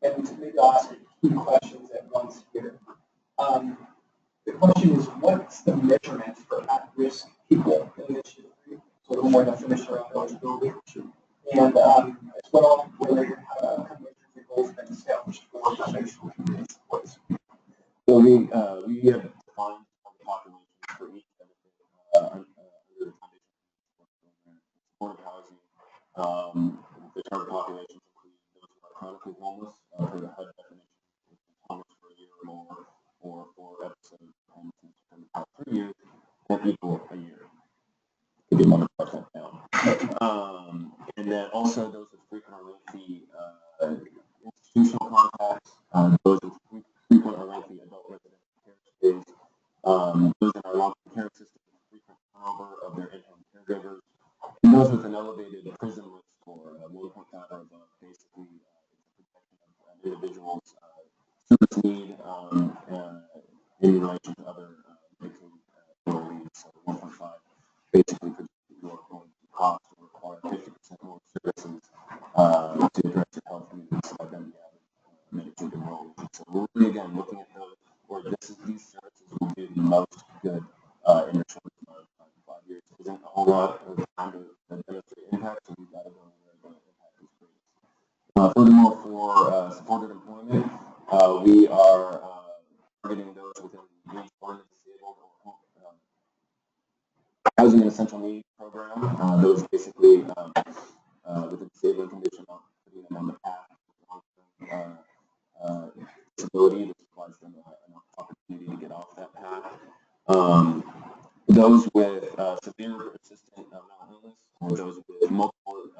S3: And maybe I'll ask a few questions at once here. The question is, what's the measurement for at-risk people in initiative 3? So a little more definition around eligibility. And as well, whether how outcome measures and goals have been established for foundational community supports.
S6: we have defined the population for each benefit under the foundation program. Supportive housing, the target populations include those who are chronically homeless for the HUD definition, homeless for a year or more, or for episodes of homelessness from the past 3 years, or equal a year. Could be another % down. And then also those with frequent or lengthy institutional contacts, those with frequent or lengthy adult residential care stays, those in our long-term care system with frequent turnover of their in-home caregivers, and those with an elevated prison risk score, 1.5 or above. Basically, it's a protection of an individual's service need in relation to other Medicaid needs. So 1.5 basically predicts that you are going to cost or require 50% more services to address your health needs than the average Medicaid enrolled. So we're really, again, looking at those where these services will do the most good in the short term. 5 years isn't a whole lot of time to demonstrate impact, so we've got to go where the impact is greatest. Furthermore, for supported employment, we are targeting those within the age for the disabled or housing and essential needs program. Those basically with a disabling condition, putting them on the path of long-term disability. This provides them an opportunity to get off that path. Those with severe or persistent mental illness, or those with multiple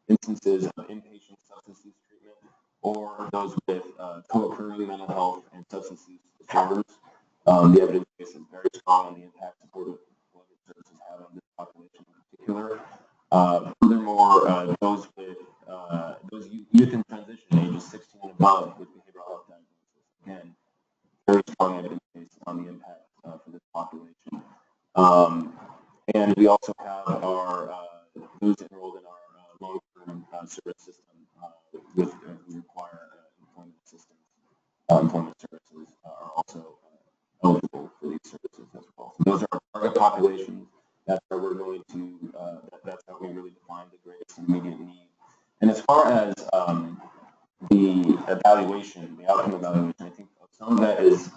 S6: instances of inpatient substance use treatment, or those with co-occurring mental health and substance use disorders. The evidence base is very strong on the impact supportive employment services have on this population in particular. Furthermore, those with those youth in transition, ages 16 and above, with behavioral health diagnosis, again, very strong evidence base on the impact for this population. And we also have our those enrolled in our long-term service system with who require employment assistance, employment services are also eligible for these services as well. So those are our target populations. That's where we're going to. That's how we really define the greatest and immediate need. And as far as the evaluation, the outcome evaluation, I think some of that is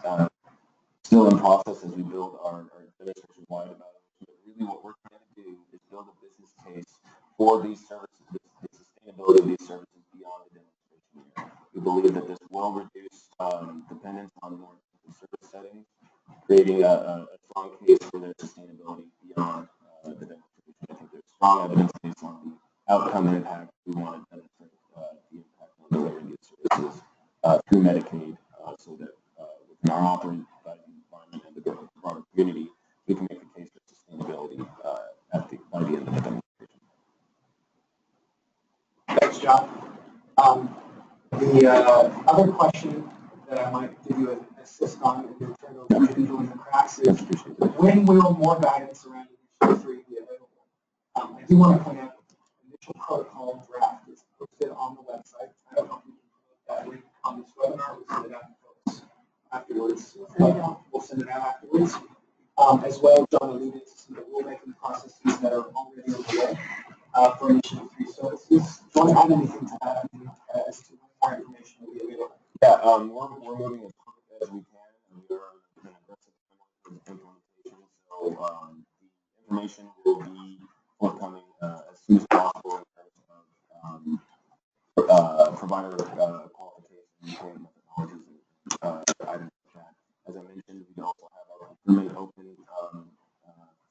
S6: still in process as we build our administration-wide evaluation. But really, what we're trying to do is build a business case for these services, the sustainability of these services beyond the demonstration year. We believe that this will reduce dependence on more service settings, creating a strong case for their sustainability beyond the demonstration. I think there's strong evidence based on the outcome and impact. We want to demonstrate the impact on delivering these services through Medicaid, so that within our authorized environment and the broader community, we can make a case for sustainability by the end of the demonstration.
S3: Thanks, John. The other question that I might give you an assist on and then turn over to people in the cracks is, when will more guidance around Initiative 3 be available? I do want to point out the initial protocol draft is posted on the website. I don't know if we can put that link on this webinar. We'll send it out to folks afterwards. We'll send it out afterwards. As well, John alluded to some of the rulemaking processes that are already underway for Initiative 3 services. Do you want to add anything to that as to more information will be available?
S6: Yeah, we're moving as quick as we can, and we are in an aggressive implementation. So the information will be forthcoming as soon as possible in terms of provider qualification, employment methodologies, and items like that. As I mentioned, we also have our procurement open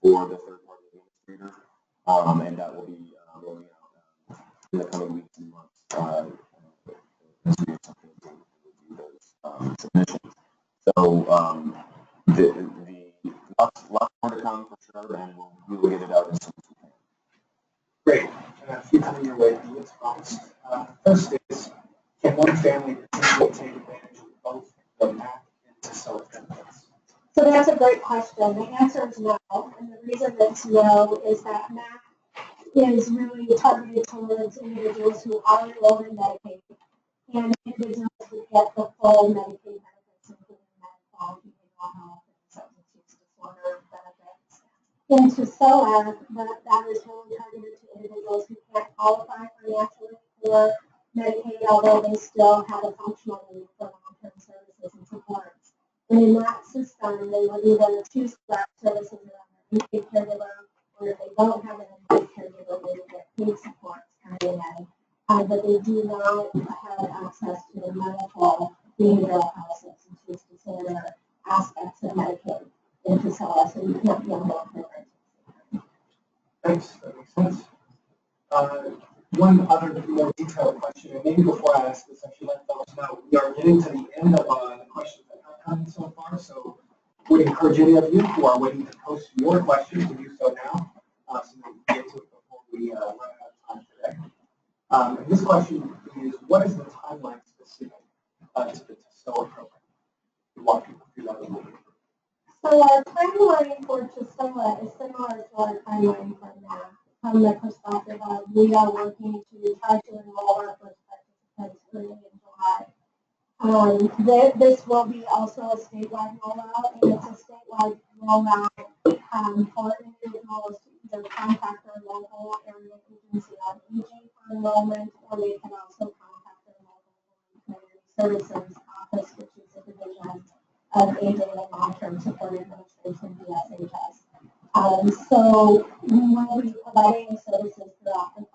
S6: for the third-party administrator, and that will be rolling out in the coming weeks and months as we have something to review those submissions. So the lots more to come for sure, and we will get it out as soon as we can.
S3: Great. And a few coming your way, as promised. First is, can one family potentially take advantage of both the MAC and TESOL benefits?
S5: So that's a great question. The answer is no. And the reason it's no is that MAC is really targeted towards individuals who are enrolled in Medicaid and individuals who get the full Medicaid benefits, including medical, behavioral health, and substance use disorder benefits. And TESOL, that is really targeted to individuals who can't qualify financially for Medicaid, although they still have a functional need for long-term services and support. And in that system, they would either choose to have services around their Medicaid caregiver, or if they don't have an Medicaid caregiver, they would get paid supports coming in. But they do not have access to the medical behavioral health substance disorder aspects of Medicaid in Casella, so you can't be on both programs.
S3: Thanks, that makes sense. One other more detailed question, and maybe before I ask this, I should let folks know, we are getting to the end of the questions that have come in so far, so would encourage any of you who are waiting to post your questions to do so now, so that we can get to it before we run out of time today. And this question is, what is the timeline specific to the TESOA program? We walk people through that a little bit.
S5: So our timeline for TESOA is similar to our timeline for NAP. From the perspective of we are working to try to enroll our first participants early in July. This will be also a statewide rollout, and it's a statewide rollout for individuals to either contact their local area agency on aging for enrollment, or they can also contact their local community services office, which is a division of aging and long-term support administration, DSHS. So we will be providing services throughout the 5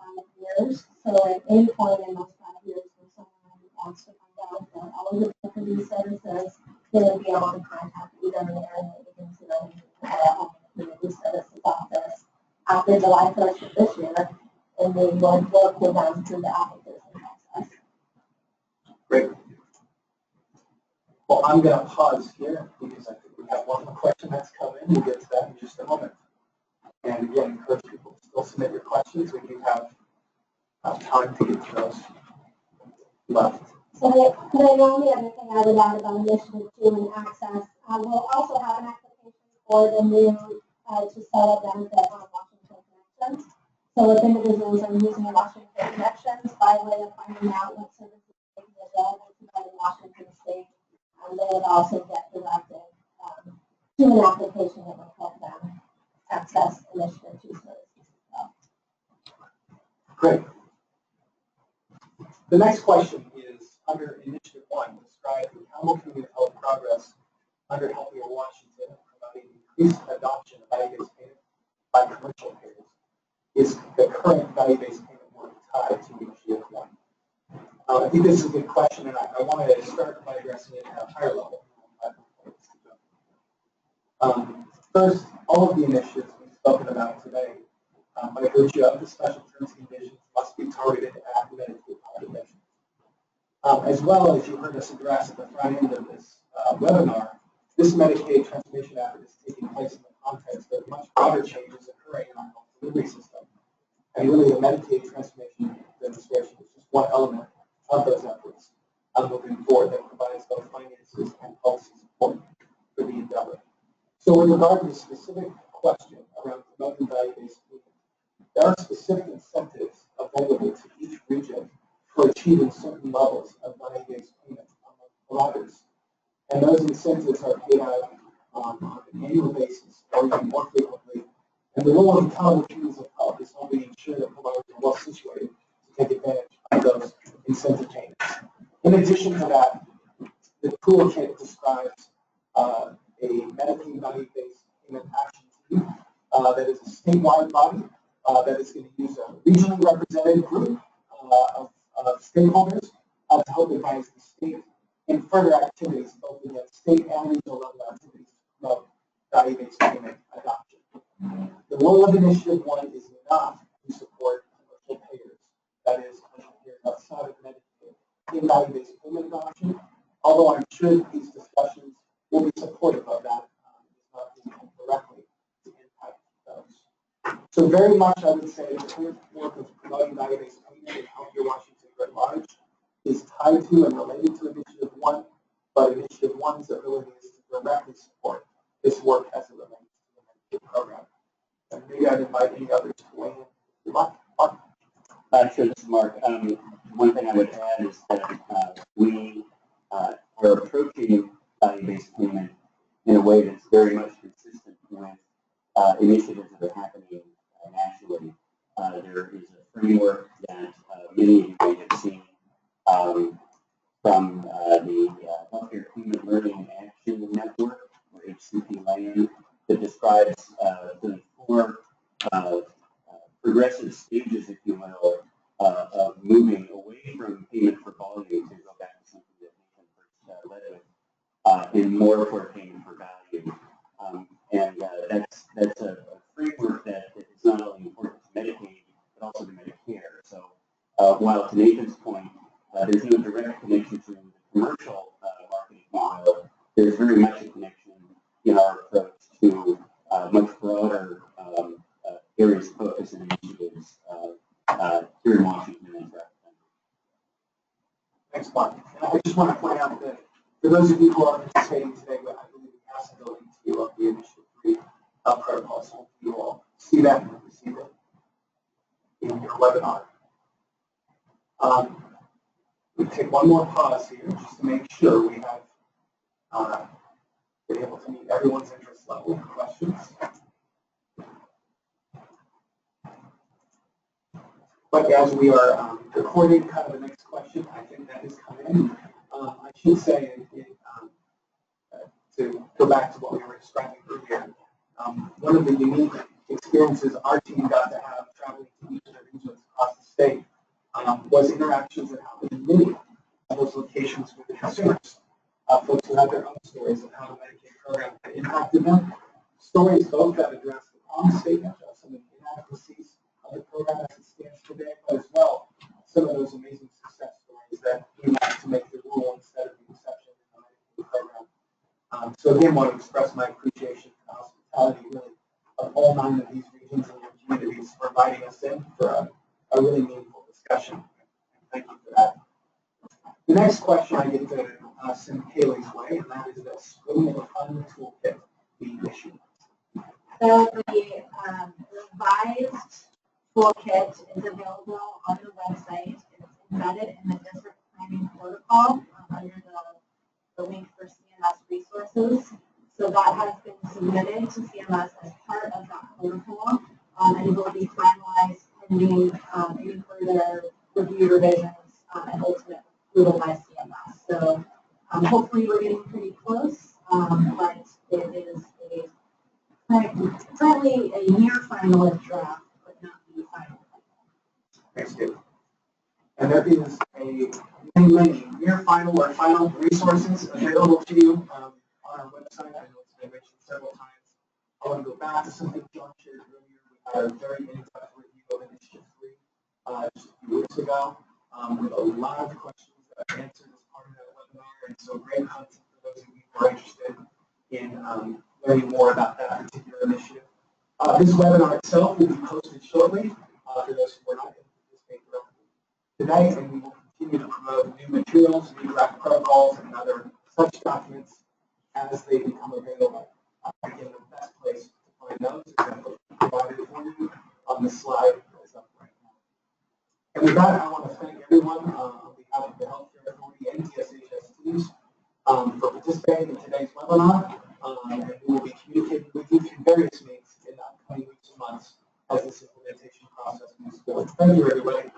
S5: years. So at any point in those 5 years, when someone wants to find out if they're eligible for these services, they will be able to contact either an area agency or the community services office after July 1st of this year, and we will work with them through the application process.
S3: Great. Well, I'm going to pause here because I think we have one more question that's come in. We'll get to that in just a moment. And again, encourage people to still submit your questions. We do have time to get to those left.
S5: So the only other thing I would add about Initiative 2 and access, we'll also have an application for the new TESOA benefit on Washington Connections. So if individuals are using Washington Connections by way of finding out what services they can available to them in Washington State, they would also get directed to an application that will help them access Initiative 2 services as well.
S3: Great. The next question is under Initiative 1, describe the accountable community health progress under Healthier Washington, providing increased adoption of value-based payment by commercial payers. Is the current value-based payment work tied to Initiative 1? I think this is a good question, and I want to start by addressing it at a higher level. First, all of the initiatives we've spoken about today, by virtue of the special terms and conditions, must be targeted at Medicaid populations. As well as you heard us address at the front end of this webinar, this Medicaid transformation effort is taking place in the context of much broader changes occurring in our health delivery system. And really, the Medicaid transformation demonstration is just one element of those efforts moving forward that provides both finances and policy support for the endeavor. So with regard to the specific question around promoting value-based payment, there are specific incentives available to each region for achieving certain levels of value-based payment among providers. And those incentives are paid out on an annual basis or even more frequently. And the role of accountable communities of health is helping ensure that providers are well situated to take advantage of those incentive payments. In addition to that, the toolkit describes a Medicaid value-based payment action team that is a statewide body that is going to use a regionally represented group of stakeholders to help advise the state in further activities, both against state and regional level activities to promote value-based payment adoption. The role of Initiative 1 is not to support commercial payers, that is, commercial payers outside of Medicaid, in value-based payment adoption, although I'm sure these discussions will be supportive of that. It's not being directly to impact those. So very much, I would say, the current work of promoting value-based payment in Healthier Washington writ large is tied to and related to Initiative 1, but Initiative 1's ability is to directly support this work as it relates to the Medicaid program. And maybe I'd invite any others to weigh in. Mark?
S4: Sure, this is Mark. One thing I would add is that we are approaching value-based payment in a way that's very much consistent with initiatives that are happening nationally. There is a framework that many of you may have seen from the Healthcare Payment Learning and Action action network, or HCP lane, that describes the 4 progressive stages, if you will, of moving away from payment for volume to go back to something that Nathan first led with, and more toward payment for value. That's a framework that is not only important to Medicaid, but also to Medicare. So while to Nathan's point, there's no direct connection to the commercial marketing model, there's very much a connection in our approach to much broader areas of focus and initiatives here in Washington and throughout the country.
S3: Thanks, Mark. And I just want to point out that for those of you who are participating today, I believe we have the link to you of the Initiative 3 protocol, so you all see that and receive it in your webinar. We take one more pause here just to make sure we have been able to meet everyone's interest level for questions. But as we are recording kind of the next question, I think that has come in. I should say, to go back to what we were describing earlier, one of the unique experiences our team got to have traveling to each of the regions across the state was interactions that happened in many of those locations with the consumers. Folks who had their own stories of how the Medicaid program had impacted them. Stories both that address the promise statement of some of the inadequacies of the program as it stands today, but as well some of those amazing success stories that came out to make the rule instead of the exception in the Medicaid program. So again, want to express my appreciation for the hospitality really of all 9 of these regions and their communities for inviting us in for a really meaningful discussion. Thank you for that. The next question I get to send Kaylee's way, and that is this: when will the funding toolkit be issued?
S2: So the revised toolkit is available on the website. It's embedded in the district planning protocol under the link for CMS resources. So that has been submitted to CMS as part of that protocol, and it will be finalized pending any further review revisions and ultimate approval by CMS. So hopefully we're getting pretty close, but it is currently a near finalist draft, but not the final.
S3: Thanks, Dave. And there is many near final or final resources available to you on our website. I know it's been mentioned several times. I want to go back to something John shared earlier. We had a very in-depth review of Initiative 3 just a few weeks ago with a lot of questions that I answered as part of that webinar, and so great content for those of you who are interested in learning more about that particular initiative. This webinar itself will be posted shortly for those who are not able to participate directly today, and we will continue to promote new materials, new draft protocols, and other such documents as they become available. Again, the best place to find those is going to be provided for you on the slide that is up right now. And with that, I want to thank everyone on behalf of the Healthcare Authority and TSHS teams for participating in today's webinar, and we will be communicating with you through various means in the upcoming weeks and months as this implementation process moves forward. Thank you, everybody.